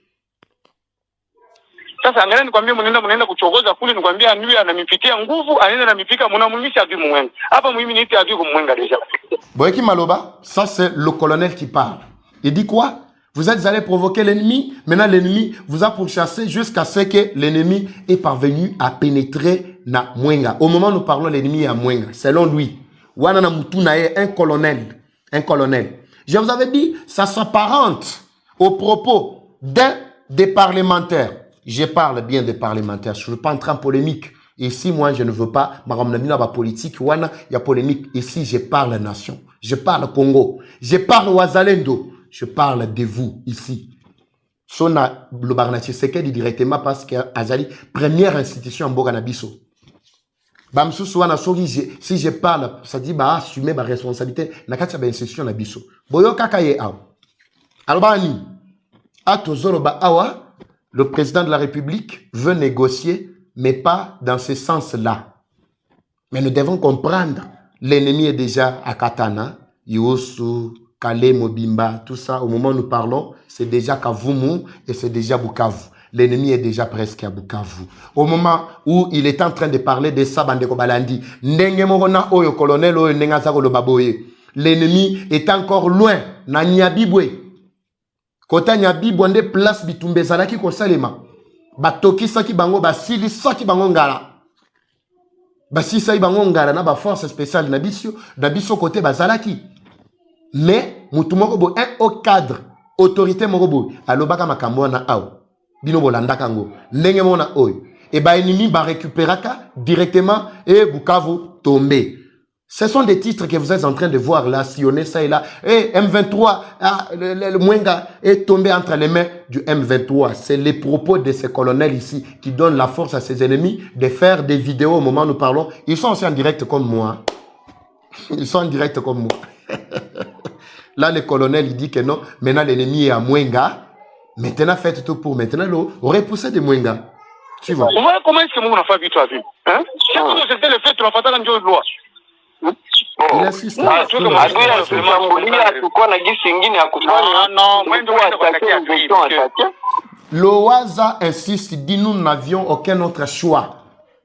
Sasa angalia nikwambie mnaenda kuchogoza kule nikwambia anui anamipitia nguvu anaenda anamipika mnamumisha adui mwenga. Hapa mimi niite adui kumwenga deja. Boyeki Maloba, ça c'est le colonel qui parle. Il dit quoi? Vous êtes allé provoquer l'ennemi, maintenant l'ennemi vous a pourchassé jusqu'à ce que l'ennemi est parvenu à pénétrer na Mwenga. Au moment où nous parlons, l'ennemi est à Mwenga. Selon lui, Wanana Moutunae, un colonel. Un colonel. Je vous avais dit, ça s'apparente aux propos des parlementaires. Je parle bien des parlementaires. Je ne veux pas entrer en polémique. Ici, moi, je ne veux pas. Il y a politique, il y a polémique. Ici, je parle nation. Je parle Congo. Je parle Wazalendo. Je parle de vous, ici. Sona le Barnachi Sekedi directement parce que Azali, première institution en Boganabiso. Bamsou wana si je parle, ça dit bah assumer ma responsabilité. Nakatia ba institution na biso. Boyo kakaye aw. Albani. Atozoroba awa, le président de la République veut négocier, mais pas dans ce sens-là. Mais nous devons comprendre, l'ennemi est déjà à Katana, Yosu, Kale, Mobimba, tout ça, au moment où nous parlons, c'est déjà Kavumu et c'est déjà Bukavu. L'ennemi est déjà presque à Bukavu. Au moment où il est en train de parler de ça, Bandeko Balandi, Oyo colonel Oyo Nengazako le Baboye, l'ennemi est encore loin, na Nyabibwe. Kota Nyabibwe, on place Bitumbe Zalaki Kosalema. Batoki Saki Bango, Basili Saki Bango Ngala. Basi Saki Bango Ngala, na ba force spéciale Nabiso côté Bazalaki. Mais, Moutumorobo, un haut cadre, autorité Morobo, alobaka makambo na ao, bino bolanda kango, ndenge mona oyo, et ba ennemi ba récupéraka directement et Bukavu tombé. Ce sont des titres que vous êtes en train de voir là, sillonner ça et là. Et M23, le Mwenga est tombé entre les mains du M23. C'est les propos de ces colonels ici qui donnent la force à ses ennemis de faire des vidéos au moment où nous parlons. Ils sont aussi en direct comme moi. Ils sont en direct comme moi. Là, le colonel, il dit que non. Maintenant, l'ennemi est à Mwenga. Maintenant, faites tout pour maintenant repousser de Mwenga. Tu vois. Comment est-ce que nous avons fait vite à vite? Hein? Si c'était le fait, tu vas pas dans le loi. Il assiste. Loaza insiste, dit nous n'avions aucun autre choix.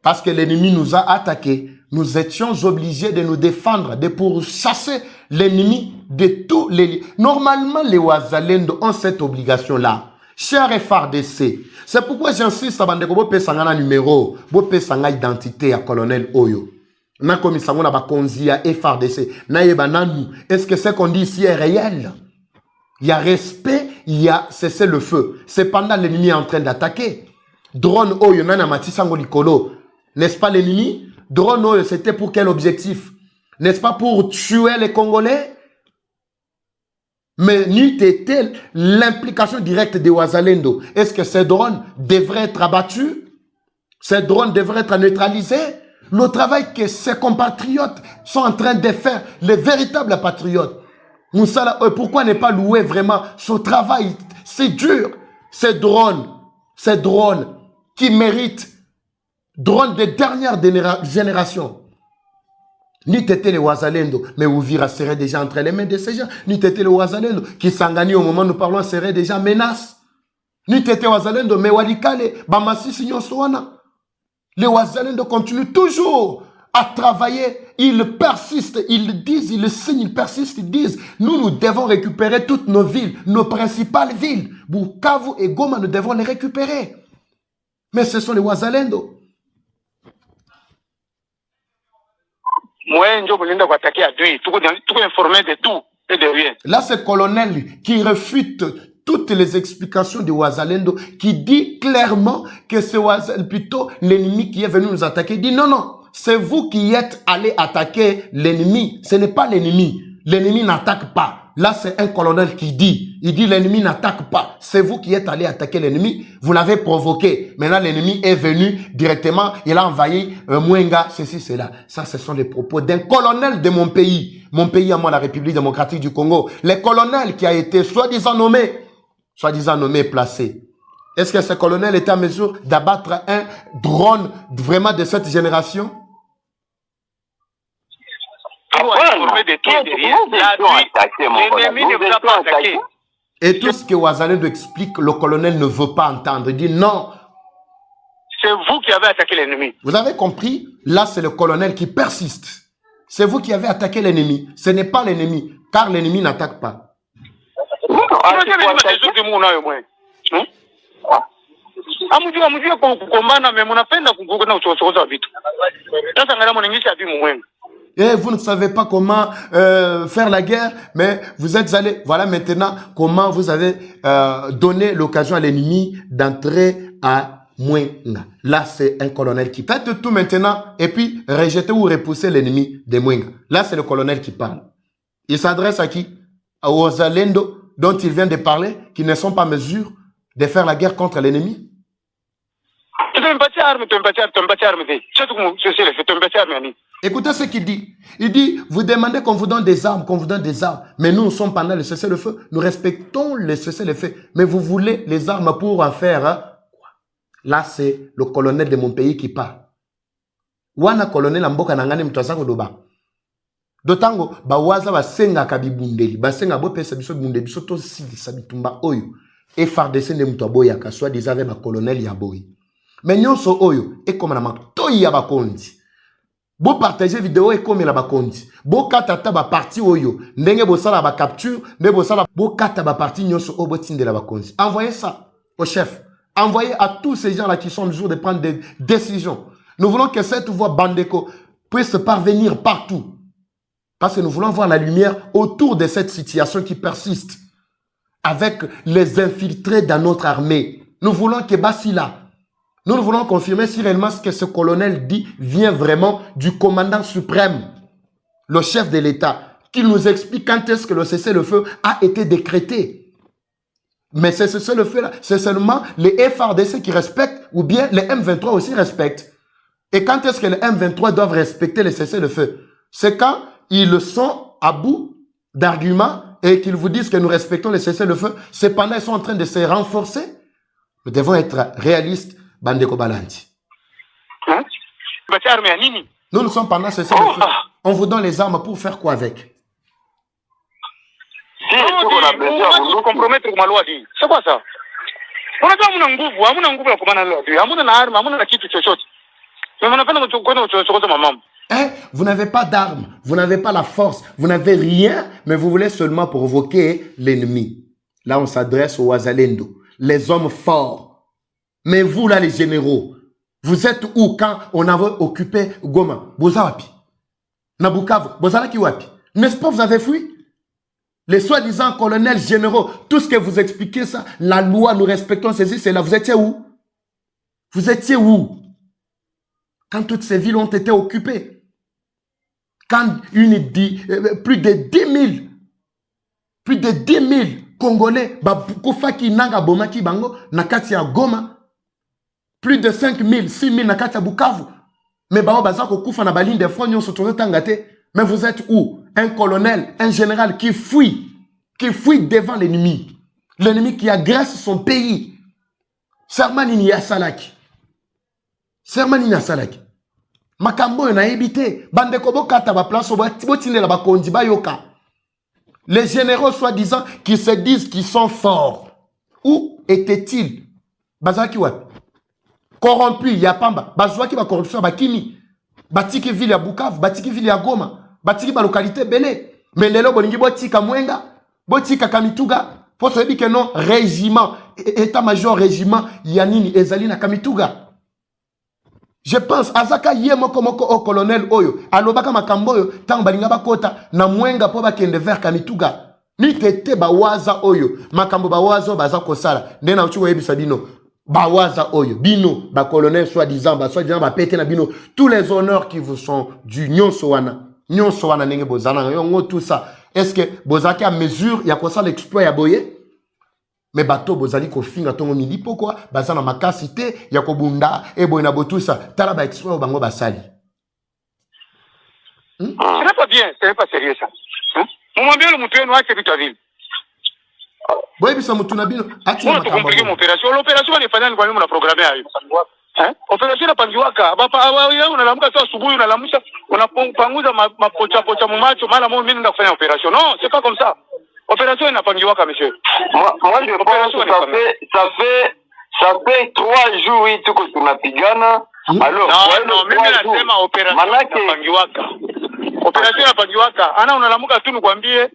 Parce que l'ennemi nous a attaqués. Nous étions obligés de nous défendre, de pourchasser l'ennemi de tous les... Normalement, les Wazalendo ont cette obligation-là. Cher FARDC, c'est pourquoi j'insiste à Bandeko, vous pouvez un numéro, vous pouvez une identité à colonel Oyo. Na komi sango na bakonzi ya FARDC. Na yeba nanu. Est-ce que ce qu'on dit ici est réel? Il y a respect, il y a cessé le feu. C'est pendant l'ennemi est en train d'attaquer. Drone Oyo nana matisango likolo. N'est-ce pas l'ennemi? Drone Oyo, c'était pour quel objectif? N'est-ce pas pour tuer les Congolais? Mais n'eût été l'implication directe de Wazalendo. Est-ce que ces drones devraient être abattus? Ces drones devraient être neutralisés? Le travail que ces compatriotes sont en train de faire, les véritables patriotes. Moussala, pourquoi ne pas louer vraiment ce travail? C'est dur. Ces drones qui méritent, drones de dernière génération. Ni t'étais les Wazalendo, mais Ouvira serait déjà entre les mains de ces gens. Ni t'étais le Wazalendo, qui s'engagné au moment où nous parlons, serait déjà menace. Ni t'étais Wazalendo, mais Walikale, Bamassi Signon Soana. Les Wazalendo continuent toujours à travailler. Ils persistent, ils disent, ils signent, ils persistent, ils disent, nous devons récupérer toutes nos villes, nos principales villes. Bukavu et Goma, nous devons les récupérer. Mais ce sont les Wazalendo. Là, c'est le colonel qui réfute toutes les explications de Wazalendo, qui dit clairement que c'est plutôt l'ennemi qui est venu nous attaquer. Il dit non, non, c'est vous qui êtes allé attaquer l'ennemi. Ce n'est pas l'ennemi. L'ennemi n'attaque pas. Là, c'est un colonel qui dit, il dit l'ennemi n'attaque pas. C'est vous qui êtes allé attaquer l'ennemi, vous l'avez provoqué. Maintenant, l'ennemi est venu directement, il a envahi Mwenga, ceci, cela. Ça, ce sont les propos d'un colonel de mon pays à moi, la République démocratique du Congo. Le colonel qui a été soi-disant nommé, placé. Est-ce que ce colonel était en mesure d'abattre un drone vraiment de cette génération? Et tout ce que Ouazalendo explique, le colonel ne veut pas entendre. Il dit non. C'est vous qui avez attaqué l'ennemi. Vous avez compris? Là, c'est le colonel qui persiste. C'est vous qui avez attaqué l'ennemi. Ce n'est pas l'ennemi, car l'ennemi n'attaque pas. Et vous ne savez pas comment faire la guerre, mais vous êtes allé. Voilà maintenant comment vous avez donné l'occasion à l'ennemi d'entrer à Mwenga. Là, c'est un colonel qui faites tout maintenant et puis rejetez ou repoussez l'ennemi de Mwenga. Là, c'est le colonel qui parle. Il s'adresse à qui? Aux Zalendo dont il vient de parler, qui ne sont pas en mesure de faire la guerre contre l'ennemi. Écoutez ce qu'il dit. Il dit, vous demandez qu'on vous donne des armes, Mais nous sommes pendant le cessez-le-feu. Nous respectons le cessez-le-feu. Mais vous voulez les armes pour en faire quoi? Là, c'est le colonel de mon pays qui parle. Wana colonel amboka nangane mtwazako doba. Dotango, bawaza basenga kabibundeli. Basenga bo pesa biso bundeli. Biso to sili sabitumba oyo. Et FARDC ne mtwaboya kaswa disave ba colonel ya boy. Mais nyonso oyo, et comme na maktoyi ya bakondi. Bo partager vidéo et comme la bakondi. Bo katata ba parti oyo. Ndenge bo sala ba capture, ndenge bo sala bo kata ba parti nyonso obo tinde la bakondi. Envoyez ça au chef. Envoyez à tous ces gens-là qui sont en mesure de prendre des décisions. Nous voulons que cette voix Bandeko puisse parvenir partout. Parce que nous voulons voir la lumière autour de cette situation qui persiste. Avec les infiltrés dans notre armée. Nous voulons que Basila. Nous voulons confirmer si réellement ce que ce colonel dit vient vraiment du commandant suprême, le chef de l'État, qui nous explique quand est-ce que le cessez-le-feu a été décrété. Mais ce cessez-le-feu-là, c'est seulement les FARDC qui respectent, ou bien les M23 aussi respectent. Et quand est-ce que les M23 doivent respecter le cessez-le-feu? C'est quand ils sont à bout d'arguments et qu'ils vous disent que nous respectons le cessez-le-feu. Cependant, ils sont en train de se renforcer. Nous devons être réalistes. Bandeko Balanti. Hein? Nous ne sommes pas dans cessez-le-feu. On vous donne les armes pour faire quoi avec? Vous compromettre ma loi. C'est quoi ça? Vous n'avez pas d'armes, vous n'avez pas la force, vous n'avez rien, mais vous voulez seulement provoquer l'ennemi. Là, on s'adresse aux Ouazalendo, les hommes forts. Mais vous, là, les généraux, vous êtes où quand on avait occupé Goma? Bozawapi, Nabukavu, Bozalaki wapi? N'est-ce pas, vous avez fui? Les soi-disant colonels généraux, tout ce que vous expliquez ça, la loi, nous respectons ceci, c'est là. Vous étiez où? Vous étiez où? Quand toutes ces villes ont été occupées. Quand plus de 10 000 Congolais, Kofaki Nanga Bomaki Bango, Nakatia Goma, plus de 5 000, 6 000 Nakatia Bukavu. Mais Bao Bazako Koufa na baline de front, mais vous êtes où? Un colonel, un général qui fuit devant l'ennemi. L'ennemi qui agresse son pays. Sermanini Yasalaki. Makambo na ebité. Bandeko bokata ba place botine la bakondi bayoka. Les généraux soi-disant qui se disent qu'ils sont forts. Où étaient-ils? Bazaki wapi? Corrompu, Yapamba. Bazouaki ba corruption bakini. Batiki ville ya Bukavu, batiki ville ya Goma, batiki ba localité belé. Mais lelo bolingi botika Mwenga, botika Kamituga. Pour se dire que non, régiment, état-major régiment, Yanini, Ezali na Kamituga. Je pense, Azaka Yemoko Moko au colonel Oyo, Alobaka Makamboyo, Tang Balinga Bakota, na Mwenga po bakende vers Kamituga. Ni tete bawaza Oyo, Makambo bawazo bazako sala. Ndena uchiwa yebi sabino. Bawaza Oyo, Bino, ba colonel soi-disant, ba pété na Bino, tous les honneurs qui vous sont du Nyonso wana nenge bozana, yongo tout ça. est-ce que bozaki à mesure ya kosa l'exploit ya boye? Mais bateau bozali ko finga tongo mili pourquoi baza na makasité ya kobunda e boye na botusa tala ba exploit bango basali. Ce n'est pas bien, ce n'est pas sérieux ça. Mwambie le mtu wenu ache vitu vile. Boye bisa mtu na bino ati na compliquer mon opération. L'opération ni fanya kwa nini mnaprogrammer hayo? Opération inapangiwaka. Baba wewe unalamuka tu asubuhi unalamusha unapanguza mapocha pocha mumacho mara mimi nenda kufanya opération. Non, c'est pas comme ça. Opération inapangiwaka monsieur. Moi je pense que ça fait 3 jours tu que tunapigana. Alors non, mimi nasema opération inapangiwaka. Opération inapangiwaka. Ana unalamuka tu nikwambie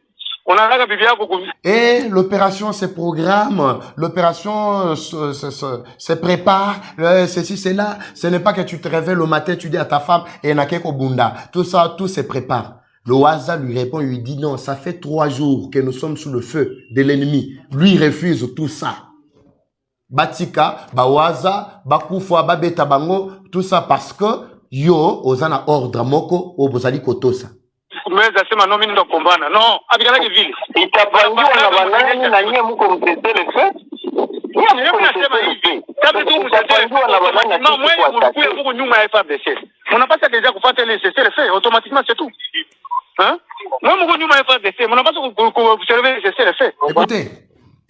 unataka bibi yako et l'opération se programme, l'opération se prépare, ceci, cela. Ce n'est pas que tu te réveilles le matin, tu dis à ta femme, et nakeko bunda. Tout ça, tout se prépare. Le Waza lui répond, lui dit non, ça fait 3 jours que nous sommes sous le feu de l'ennemi. Lui refuse tout ça. Batika, Bawaza, Bakufwa, Babeta Bango, tout ça parce que yo, ozana ordre moko, obozali kotosa. Kumeza sema no mimi ndo kumbana. No, abikalaki vile. Itapangiwa na banani na nyie mko mtetele fe. Mimi nasema hivi. Kabla tu mtetele na banani na mwe mlikuwa huko nyuma ya FARDC. Mnapaswa deja kufuata ile cessez le feu automatiquement c'est tout. Hein? Moi mko nyuma ya FARDC, mnapaswa observer le cessez le feu. Écoutez,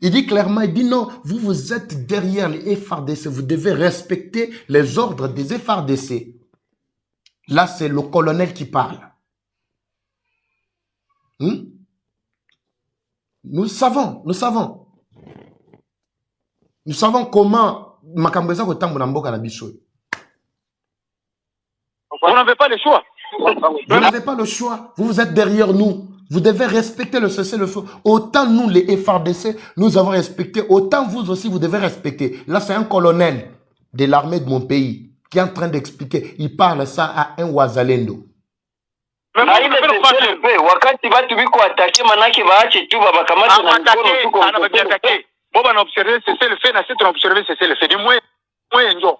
il dit clairement, il dit non, vous êtes derrière les FARDC, vous devez respecter les ordres des FARDC. Là, c'est le colonel qui parle. Nous savons comment Makambeza kotambo na mboka na biso. Vous n'avez pas le choix. Vous n'avez pas le choix. Vous êtes derrière nous. Vous devez respecter le cessez-le-feu. Autant nous, les FARDC, nous avons respecté, autant vous aussi, vous devez respecter. Là, c'est un colonel de l'armée de mon pays qui est en train d'expliquer. Il parle ça à un Wazalendo. Wakati watu biko atake manake baache tu babakamata na mkono tuko anabatiatake boba na observer cessez le feu na sisi tunaobserver cessez le feu ni mwe njo.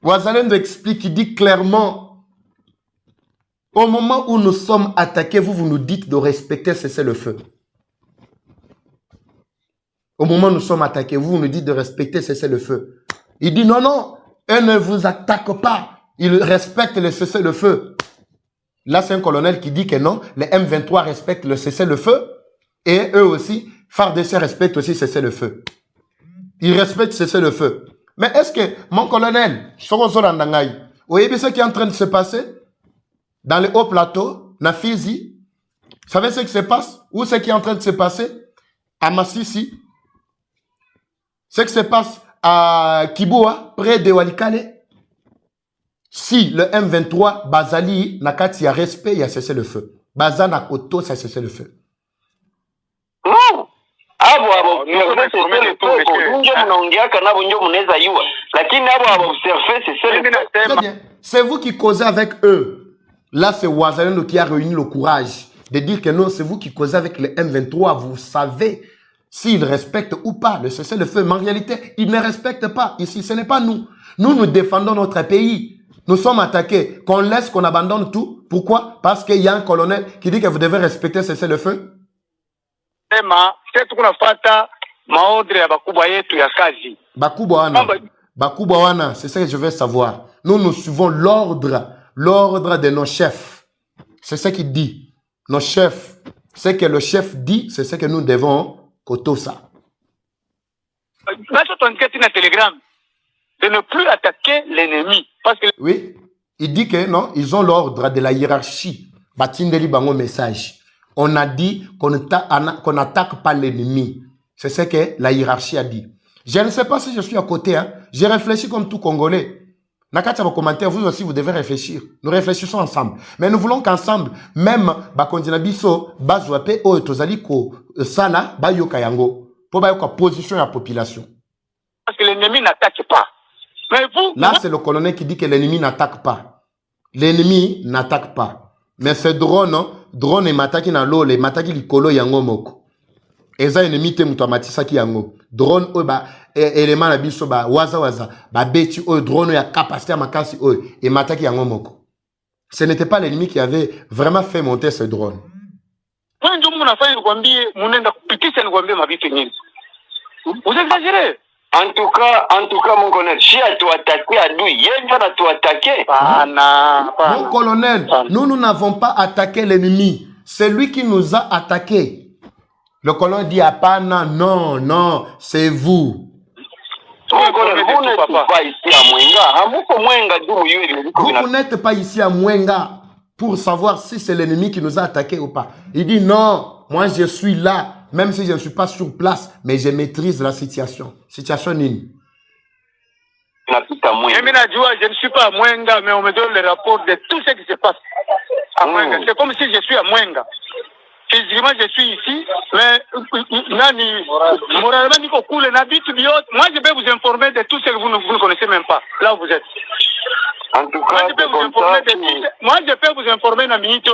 Wazalendo explique, il dit clairement, au moment où nous sommes attaqués, vous nous dites de respecter cessez le feu. Au moment où nous sommes attaqués, vous nous dites de respecter cessez le feu. Il dit non, eux ne vous attaquent pas. Ils respectent le cessez-le-feu. Là, c'est un colonel qui dit que non, les M23 respectent le cessez-le-feu. Et eux aussi, FARDC respectent aussi cessez-le-feu. Ils respectent cessez-le-feu. Mais est-ce que, mon colonel, vous voyez ce qui est en train de se passer dans les hauts plateaux, na Fizi? Vous savez ce qui se passe? Où ce qui est en train de se passer? À Massissi. Ce qui se passe à Kiboua, près de Walikale. Si le M23, Bazali, Nakati, a respect, il a cessé le feu. Bazan a Koto, ça a cessé le feu. C'est vous qui causez avec eux. Là, c'est Ouazalendo qui a réuni le courage de dire que non, c'est vous qui causez avec le M23. Vous savez s'ils respectent ou pas le cessez-le-feu. Mais en réalité, ils ne respectent pas. Ici, ce n'est pas nous. Nous défendons notre pays. Nous sommes attaqués. Qu'on laisse, qu'on abandonne tout. Pourquoi? Parce qu'il y a un colonel qui dit que vous devez respecter cessez-le-feu. Bakubwa wana, c'est ça que je veux savoir. Nous suivons l'ordre de nos chefs. C'est ce qu'il dit. Nos chefs. Ce que le chef dit, c'est ce que nous devons koto ça. De ne plus attaquer l'ennemi. Parce que... Oui, il dit que non, ils ont l'ordre de la hiérarchie. Batindeli bango message. On a dit qu'on n'attaque pas l'ennemi. C'est ce que la hiérarchie a dit. Je ne sais pas si je suis à côté. Hein. J'ai réfléchi comme tout Congolais. Nakati vos commentaires, vous aussi, vous devez réfléchir. Nous réfléchissons ensemble. Mais nous voulons qu'ensemble, même Bakondina Biso, Bazouape, Oetozaliko, Sana, Bayoka Yango, pour Bayoka position à la population. Parce que l'ennemi n'attaque pas. Mais vous, là, c'est le colonel qui dit que l'ennemi n'attaque pas. L'ennemi n'attaque pas. Mais ce drone, drone est mataki na l'eau, les mataki likolo yango moko. Et ça, ennemi te mutamatisa ki yango. Drone, élément na biso, waza, beti, drone ya capacité à makasi, et mataki yango moko. Ce n'était pas l'ennemi qui avait vraiment fait monter ce drone. Vous exagérez. En tout cas, mon colonel, si à tout attaquer à nous, il y a tout attaquer. Mon colonel, nous n'avons pas attaqué l'ennemi. C'est lui qui nous a attaqués. Le colonel dit à Pana, non, non, c'est vous. Vous n'êtes pas ici à Mwenga. Vous n'êtes pas ici à Mwenga pour savoir si c'est l'ennemi qui nous a attaqués ou pas. Il dit non, moi je suis là. Même si je ne suis pas sur place, mais je maîtrise la situation. Situation nini? Je ne suis pas à Mwenga, mais on me donne le rapport de tout ce qui se passe à Mwenga. C'est comme si je suis à Mwenga. Physiquement, je suis ici, mais moralement, moi, je peux vous informer de tout ce que vous ne connaissez même pas, là où vous êtes. En tout cas, moi, je peux vous informer dans la minute.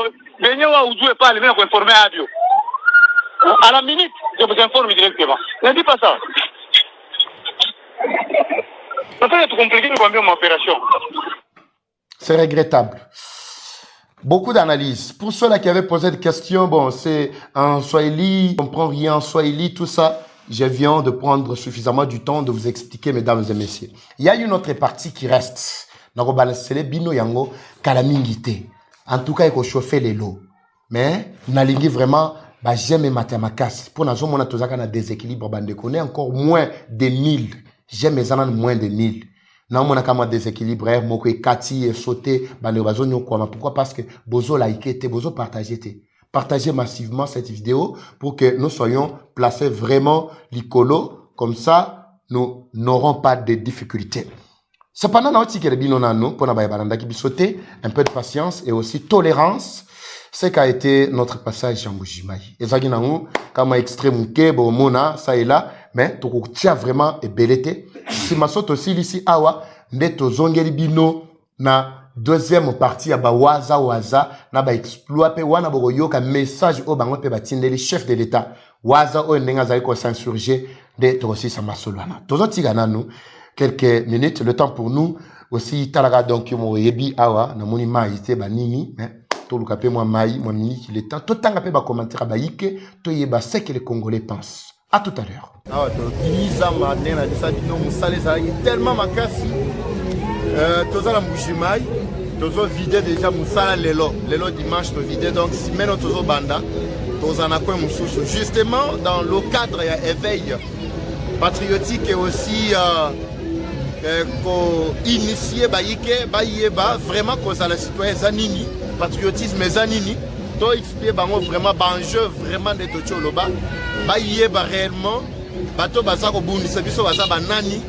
À la minute, je vous informe directement. Ne dis pas ça. Ça peut être compliqué de combien mon opération. C'est regrettable. Beaucoup d'analyses. Pour ceux-là qui avaient posé des questions, bon, c'est en Swahili, on ne comprend rien en Swahili, tout ça. Je viens de prendre suffisamment du temps de vous expliquer, mesdames et messieurs. Il y a une autre partie qui reste. En tout cas, il faut chauffer les lots. Mais, nalingi vraiment, bah, j'aime matemakas. Pour nous, on a tous un déséquilibre, on encore moins de 1000. J'aime les années moins de 1000. Non, on a un déséquilibre, moko kati et sauté, pourquoi? Parce que bozo liké, bozo partagé. Partagez massivement cette vidéo pour que nous soyons placés vraiment l'icolo. Comme ça, nous n'aurons pas de difficultés. Cependant, nous avons un peu de patience et aussi tolérance. Ce qu'a été notre passage en Mbujimayi. Et ça, comme extrême, ça et là, mais tu tiens vraiment et belleté. Si ma saute aussi ici, awa, neto zongeli bino, na deuxième partie, aba waza, na ba exploiter, wana bogo yoka message au bango pe batinde les chefs de l'État. Waza o nenga zai ko s'insurger de tosi sama solwana. Tozo tigana nous quelques minutes, le temps pour nous aussi talaga donc mo yebi awa na moni maïté banini, mais tout le capé moi maï, moi mini qui le temps, tout le temps capé ba commentaire ba yike, to yeba ce que les Congolais pensent. À tout à l'heure. Ah, tellement makasi. Toza la Mbujimayi, tozo vidé déjà musala lelo dimanche to vidé donc si maintenant tozo banda, toza na kwa mususu. Justement dans le cadre il y a éveil patriotique et aussi initié baïke baïeba vraiment cause à la citoyen zanini patriotisme zanini to expliquer bango vraiment banjeu vraiment de tocholoba baïeba réellement bato bazako bundisa biso baza banani.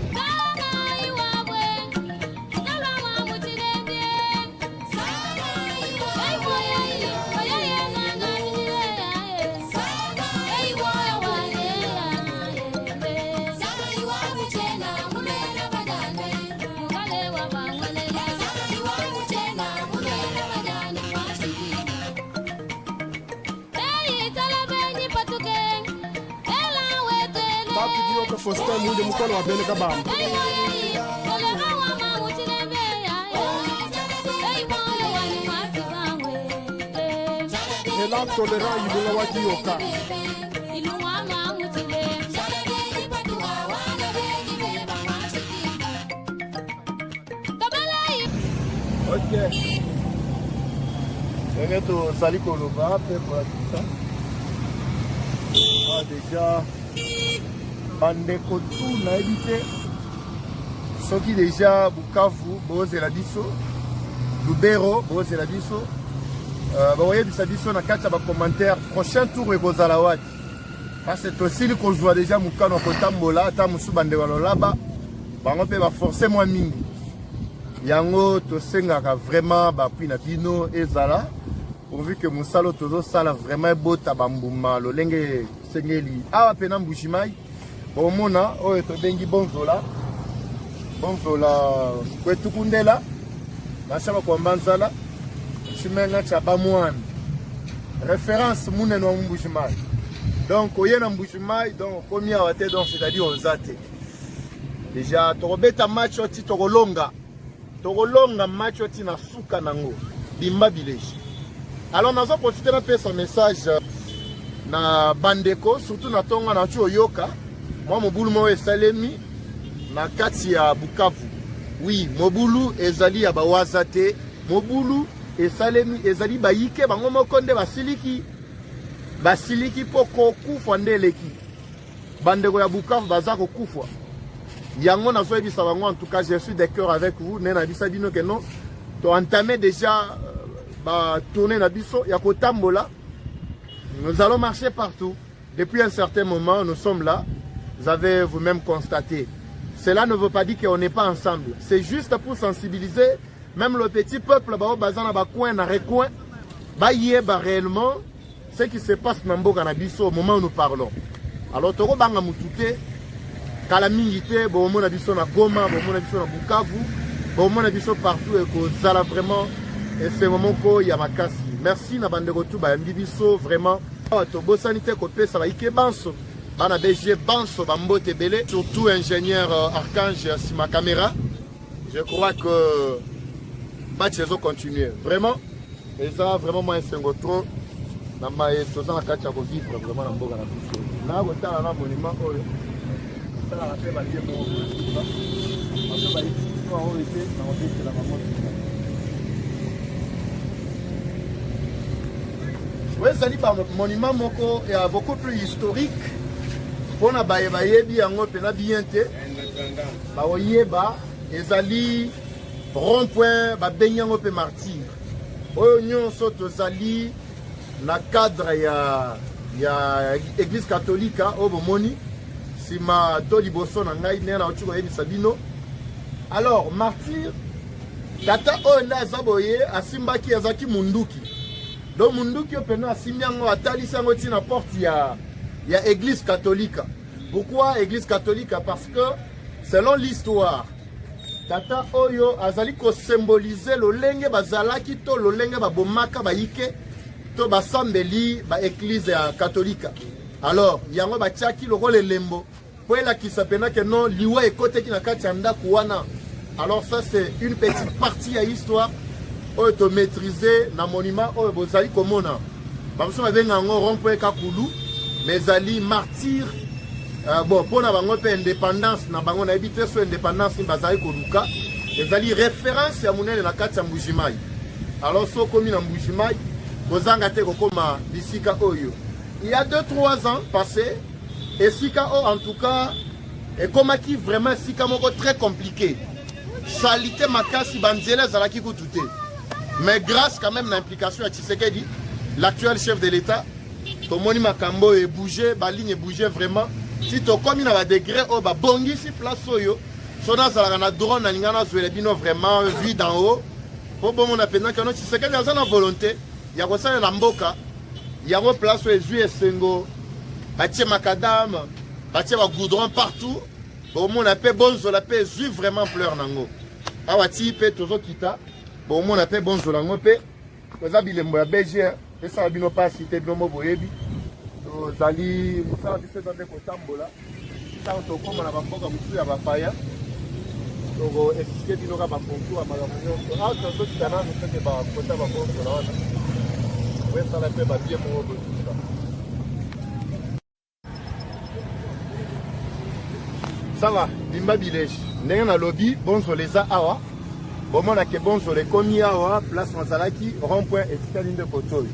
Faustin mwinde mkono wa bele kabamba. Ela tolera yibula wati yoka. Ok. Reto sali koloba pe pour ça. Ah déjà bandeko tout na évité soki déjà Bukavu bozela biso Lubero bozela biso baoyebisa biso na kati ya bacommentaire prochain tour ekozala wati parce que tosili kozwa déjà mokano kotambola ata mosu bandeko lolaba bango mpe baforce mwa mingi yango tosengaka vraiment bapui na bino ezala pourvu que mosala tozosala vraiment ebota bambuma lolenge sengeli awa mpe na Mbujimayi bomona oyo tobengi bonzola kwetukundela nasaba kwa nzala chimenga cha bamwana référence muneno wa Mbujimayi donc oyena Mbujimayi donc komi awa te donc c'est-à-dire ozate déjà tokobeta match oti tokolonga match oti na suka nango Bimba Village. Alors nous avons profité d'un peu son message na bandeko, surtout na tonga na Oyoka. Moi mobulu mo esalemi na kati ya Bukavu. Oui, mobulu ezali ya bawazate, mobulu esalemi ezali bayike bango mokonde basiliki poko kufa ndeleki. Bandeko ya Bukavu baza ko kufa. Yango na so ebisa bango, en tout cas je suis de cœur avec vous. Nena bisa bino que non, to entamé déjà tourner na biso ya kotambola. Nous allons marcher partout. Depuis un certain moment, nous sommes là. Vous avez vous-même constaté. Cela ne veut pas dire qu'on n'est pas ensemble. C'est juste pour sensibiliser même le petit peuple bazana ba coin na recoin ba yeba réellement ce qui se passe dans Mboka na biso au moment où nous parlons. Alors toko banga mutute kala mingité bo mona biso na Goma, bo mona biso na Bukavu, bo mona biso partout et ko zala vraiment et c'est moment ko ya makasi. Merci na bande retour ba biso vraiment to bosanité ko pesa ba ike banso. Bana BG banso ba mbote belé, surtout ingénieur Archange Sima Caméra. Je crois que match les continuer. Vraiment et ça vraiment moi c'est trop na mai to za kacha ko vivre vraiment na Mboka na biso. Na ko tala na monument oyo. Ça la fait ba lié mo. On va y voir été na on dit la maman. Oui, ça dit par monument moko est beaucoup plus historique. Pour na baye bi yango pena bien te. Ba oyeba ezali rond-point ba benyango pe martyr. Oyo nyonso tozali na cadre ya église catholique au bomoni sima to liboso na ngai nena otuko yebisa bino. Alors martyr tata oyo nda zaboye asimbaki azaki munduki. Donc munduki opena asimbiango atalisi yango tina porte ya église catholique. Pourquoi église catholique? Parce que selon l'histoire tata oyo azali ko symboliser lo lenge bazalaki to lo lenge babomaka bayike to basambeli ba église catholique. Alors yango batiaki lo role lembo po ela ki sapena que non liwa ekote ki na kati anda kuwana. Alors ça c'est une petite partie ya histoire oyo maîtriser na monument oyo bozali komona. Bamuso babenga ngo rond-point Kakulu mais ali martyr bon pour na bango pe indépendance na bango na ebité so indépendance ni bazali koluka ezali référence ya munene na kati ya Mbujimai. Alors so komi na Mbujimai bozanga te kokoma bisika oyo. Il y a 2-3 ans passé et sika o en tout cas et komaki vraiment sika moko très compliqué. Salité makasi banzela zalaki kutute. Mais grâce quand même à l'implication de Tshisekedi, l'actuel chef de l'État, Tomoni Makambo est bougé, la ligne est bougée vraiment. Si tu comme il y a un degré, oh bah bongi si place yo, sona zala na drone na ngana zuele bino vraiment vu d'en haut. Pour bon mon appel que Tshisekedi a une volonté, il y a ça na mboka, il y a une place où est sengo, bâtir macadam, bâtir ba goudron partout. Pour mon appel bon zo la paix, ju vraiment pleure nango. Awati pe tozo kita. Bon, on appelle bon zolango pe. Koza bilembo ya BG, esa bino pas cité bino boyebi. To zali musala biso za ko tambola. Tant to koma na bamboka musu ya bapaya. To go expliquer bino ka ba kontu ama la munyo. Ah, to kitana no seke ba kota ba kontu la wana. Ouais, ça la pe ba bien mo bo. Ça va, Bimba Village. Ndenge na lobby, bon zoleza awa. Bon, na ke bonzo le komi awa place Mazalaki rond-point etikali de Kotoy.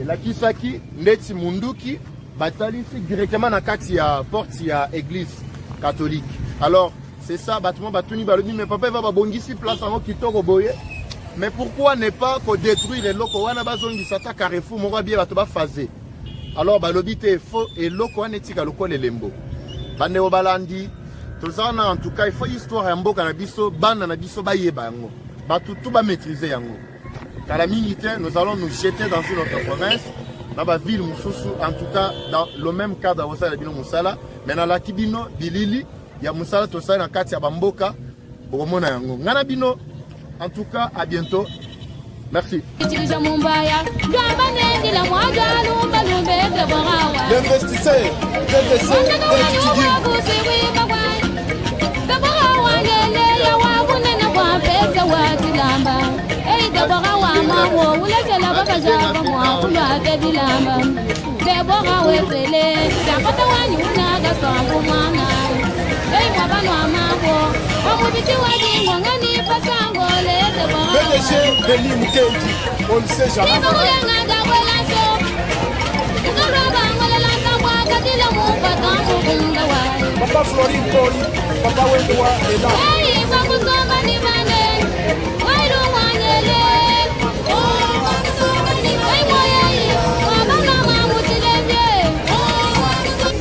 Et la kisaki ndeti munduki batalisi directement na kati ya porte ya église catholique. Alors c'est ça battement batuni balobi mais papa va bongisi place en kitoko boye. Mais pourquoi ne pas ko détruire les locaux wana bazongi sata Carrefour moko bien bato ba fazer. Alors balobi te faux et loko wana etika lokole lembo. Bande obalandi Tozana en tout cas, il faut histoire ya mboka na biso, bana na biso ba yeba yango. Ba tout ba maîtriser yango. Car la militaire, nous allons nous jeter dans une autre province, dans la ville Moussousou, en tout cas dans le même cadre où ça la bino Moussala, mais dans la Kibino, Bilili, il y a Moussala Tosa dans Katia Bamboka, Boromona yango. Ngana bino, en tout cas, à bientôt. Merci. L'investisseur, Kabara wangele ya wabune na kwa pesa watilamba. Deborah Wama, Ulazela Baja, Mwa, Debilamba, Deborah Wesele, Dakota Wanyuna, Samumana, Hey, Papa Mamo, Amubiti Wadi, Wangani, Pasangole, Deborah. PDG Denis Mukendi, on ne sait jamais. Papa Florine Kori, Papa Wendoa est là.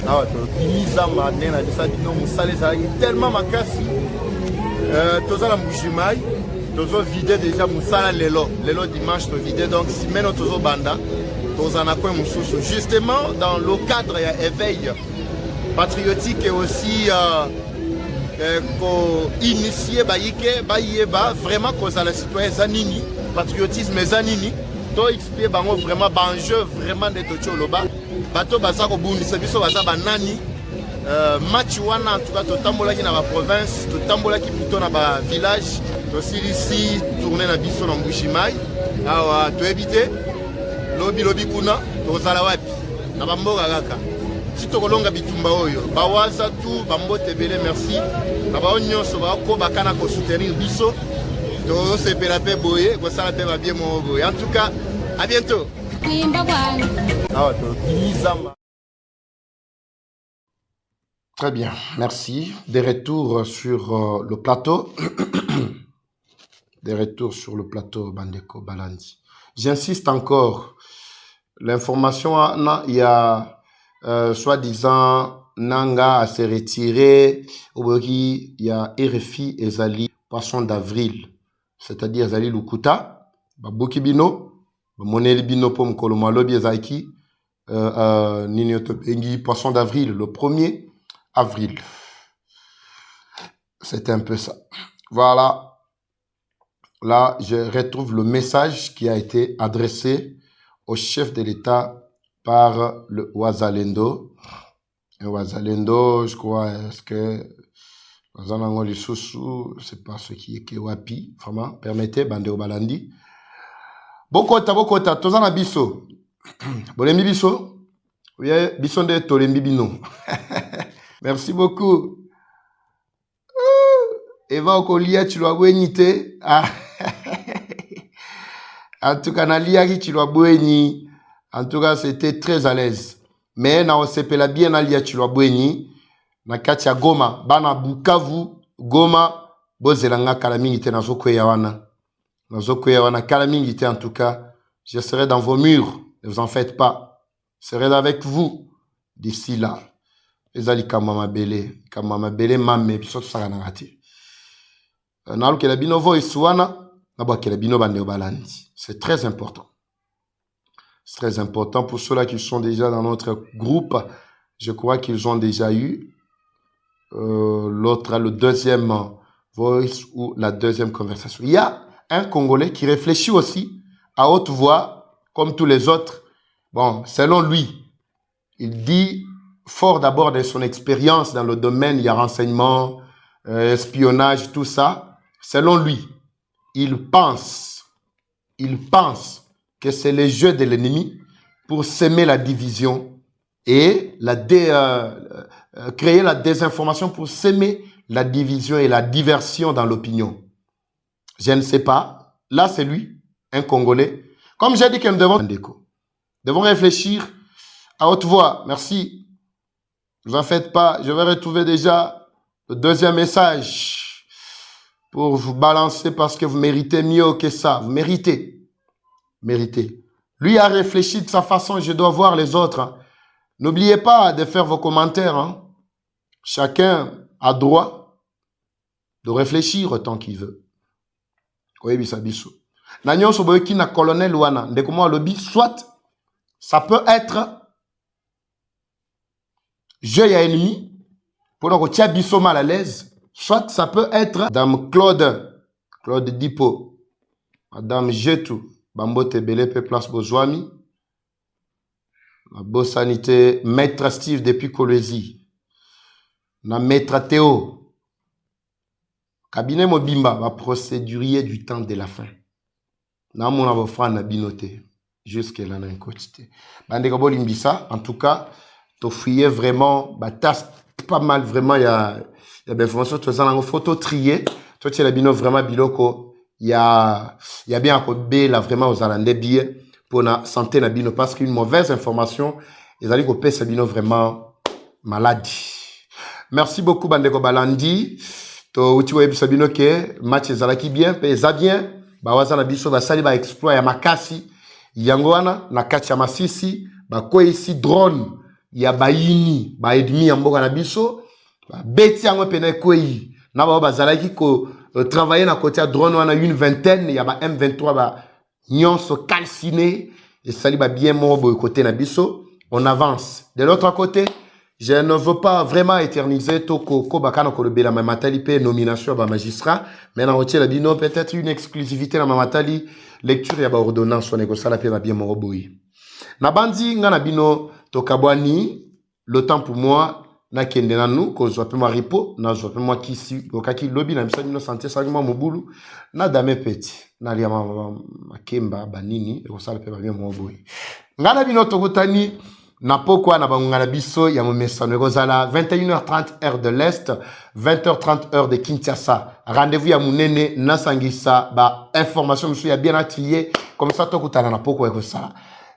Ah, Lisa Madena, tellement makasi. Toza la Mouchimai, tozo vidé déjà Moussala Lelo dimanche to vidé donc si maintenant tozo banda, toza na quoi Moussoussou. Justement dans le cadre il y a éveil patriotique et aussi initié baïeba vraiment cause à la citoyen zanini patriotisme zanini to expliquer bango vraiment banjeu vraiment de tocholoba bato baza ko bundisa biso baza banani match wana en tout cas totambolaki na ba province totambolaki plutôt na ba village tosilisi tourner na biso na Mbushimai awa to éviter lobi kuna tozala wapi na bamboka kaka si tokolonga bitumba oyo bawaza tu bambote bele merci na ba nyonso ba ko bakana ko soutenir biso to sepela pe boye ko sala pe ba bien mo boye en tout cas à bientôt. Très bien, merci. Des retours sur le plateau. Des retours sur le plateau Bandeko Balandi. J'insiste encore. L'information, il y a soi-disant Nanga à se retirer. Il y a RFI et Zali, poisson d'avril. C'est-à-dire Zali Lukuta, Babokibino, Moneli Bino Pom Kolomalobi Ezaki, Ninyotopengi, poisson d'avril, le 1er avril. C'était un peu ça. Voilà. Là, je retrouve le message qui a été adressé au chef de l'État par le Ouazalendo. Et Ouazalendo, je crois, est-ce que Ouazanango Lissousou, c'est pas ce qui est Kewapi, vraiment, permettez, Bandeo Balandi. Bokota, Tozana Bisso. Bolembi Bisso. Oui, Bisso de Tolembi Bino. Merci beaucoup. Eva Okolia, tu dois boenite. En tout cas, Nalia, tu dois boeni. En tout cas, c'était très à l'aise. Mais na osepela bien Nalia, tu dois boeni. Na katia Goma, bana Bukavu, Goma, bozelanga kalamingite na zokweya wana. Na zokweya wana kalamingite en tout cas. Je serai dans vos murs. Ne vous en faites pas. Je serai avec vous d'ici là. Ezali kamama bele mame biso saka na ngati. Na ke la bino voice wana na ba ke la bino bande balandi. C'est très important. C'est très important pour ceux-là qui sont déjà dans notre groupe. Je crois qu'ils ont déjà eu l'autre, le deuxième voice ou la deuxième conversation. Il y a un Congolais qui réfléchit aussi à haute voix, comme tous les autres. Bon, selon lui, il dit fort d'abord de son expérience dans le domaine, il y a renseignement, espionnage, tout ça. Selon lui, il pense que c'est le jeu de l'ennemi pour semer la division et créer la désinformation pour semer la division et la diversion dans l'opinion. Je ne sais pas. Là, c'est lui, un Congolais. Comme j'ai dit que nous devons réfléchir à haute voix. Merci. Ne vous en faites pas. Je vais retrouver déjà le deuxième message pour vous balancer parce que vous méritez mieux que ça. Vous méritez. Lui a réfléchi de sa façon. Je dois voir les autres. Hein. N'oubliez pas de faire vos commentaires. Hein. Chacun a droit de réfléchir autant qu'il veut. Na colonel wana ndekoma lobby soit ça peut être jeu ya ennemi pour donc tia biso mal à l'aise, soit ça peut être Madame Claude Dipo, Madame Jetou Bambote Belepe place Bozwami, la Bossanité Maître Steve depuis Kolwezi, na Maître Théo Cabinet Mobimba va procédurier du temps de la fin. na mona ba frère na binoté jusque là na côté bande ko bolimbisa en tout cas to fouiller vraiment ba tasse pas mal vraiment il y a des informations to za na photo trier to tient la bino vraiment biloko il y a bien ko be là vraiment aux alandais bien pour la santé na bino parce qu'une mauvaise information ils allaient ko pesa bino vraiment maladie. Merci beaucoup Bandeko Balandi. To uti webi sabino ke match ezalaki bien pe eza bien ba waza na biso ba sali ba exploit ya makasi yango wana na kati ya Masisi ba ko ici drone ya bayini ba edmi ya mboka na biso ba beti yango pena ko yi na ba bazalaki ko travailler na côté ya drone wana une vingtaine ya ba M23 ba nyonso calciné et sali ba bien mo bo côté na biso on avance de l'autre côté. Je ne veux pas vraiment éterniser Toko Kobakano Kolobela Mamatali pe nomination à magistrat, mais dans la bino peut-être une exclusivité dans Mamatali lecture ya ba ordonnance on négocie la pe ba bien moroboyi. Na bandi nga na bino tokabwani le temps pour moi na kende na nous ko zo pe maripo na zo pe moi kisi okaki lobby na misali no santé sagima mobulu na dame petit na lia makemba banini ko sala pe ba bien moroboyi. Nga na bino tokotani na pokwa na bangala biso ya momesano kozala 21h30 heure de l'Est, 20h30 heure de Kinshasa. Rendez-vous ya munene na sangisa ba information monsieur ya bien trié comme ça tokutana na pokwa ekosala.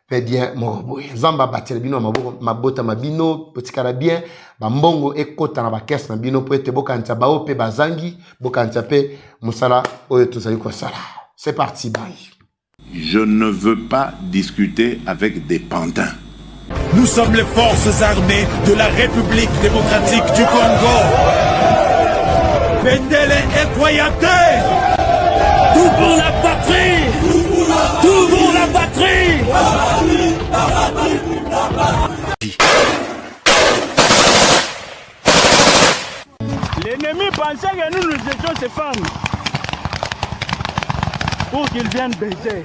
Pe bien moroboy. Zamba batele bino mabota mabino potikala bien ba mbongo ekota na ba caisse na bino po ete bokanta ba ope bazangi bokanta pe musala oyo tozali kosala. C'est parti bye. Je ne veux pas discuter avec des pantins. Nous sommes les forces armées de la République démocratique du Congo. Pendele et Koyate. Tout pour la patrie. Tout pour la patrie. L'ennemi pensait que nous étions ses femmes pour qu'ils viennent baiser.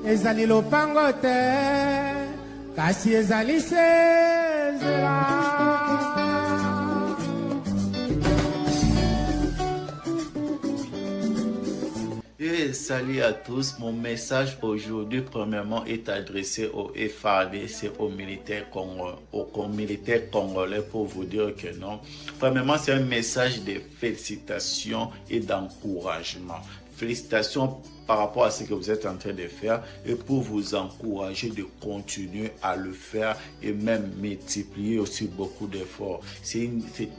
Ezali lopango te kasi ezali sezela. Et salut à tous, mon message aujourd'hui premièrement est adressé au FARDC, aux militaires congolais pour vous dire que non. Premièrement, c'est un message de félicitations et d'encouragement. Félicitations par rapport à ce que vous êtes en train de faire et pour vous encourager de continuer à le faire et même multiplier aussi beaucoup d'efforts. C'est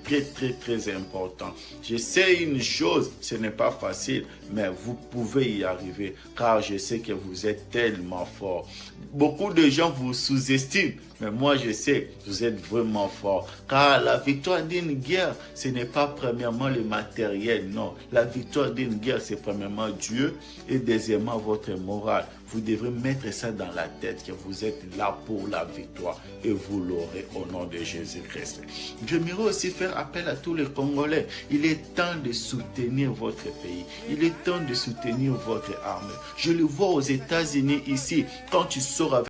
très important. Je sais une chose, ce n'est pas facile, mais vous pouvez y arriver car je sais que vous êtes tellement fort. Beaucoup de gens vous sous-estiment, mais moi je sais que vous êtes vraiment fort car la victoire d'une guerre, ce n'est pas premièrement le matériel, non. La victoire d'une guerre, c'est premièrement Dieu et deuxièmement votre morale. Vous devrez mettre ça dans la tête que vous êtes là pour la victoire et vous l'aurez au nom de Jésus-Christ. J'aimerais aussi faire appel à tous les Congolais. Il est temps de soutenir votre pays. Il est temps de soutenir votre armée. Je le vois aux États-Unis ici. Quand tu sors avec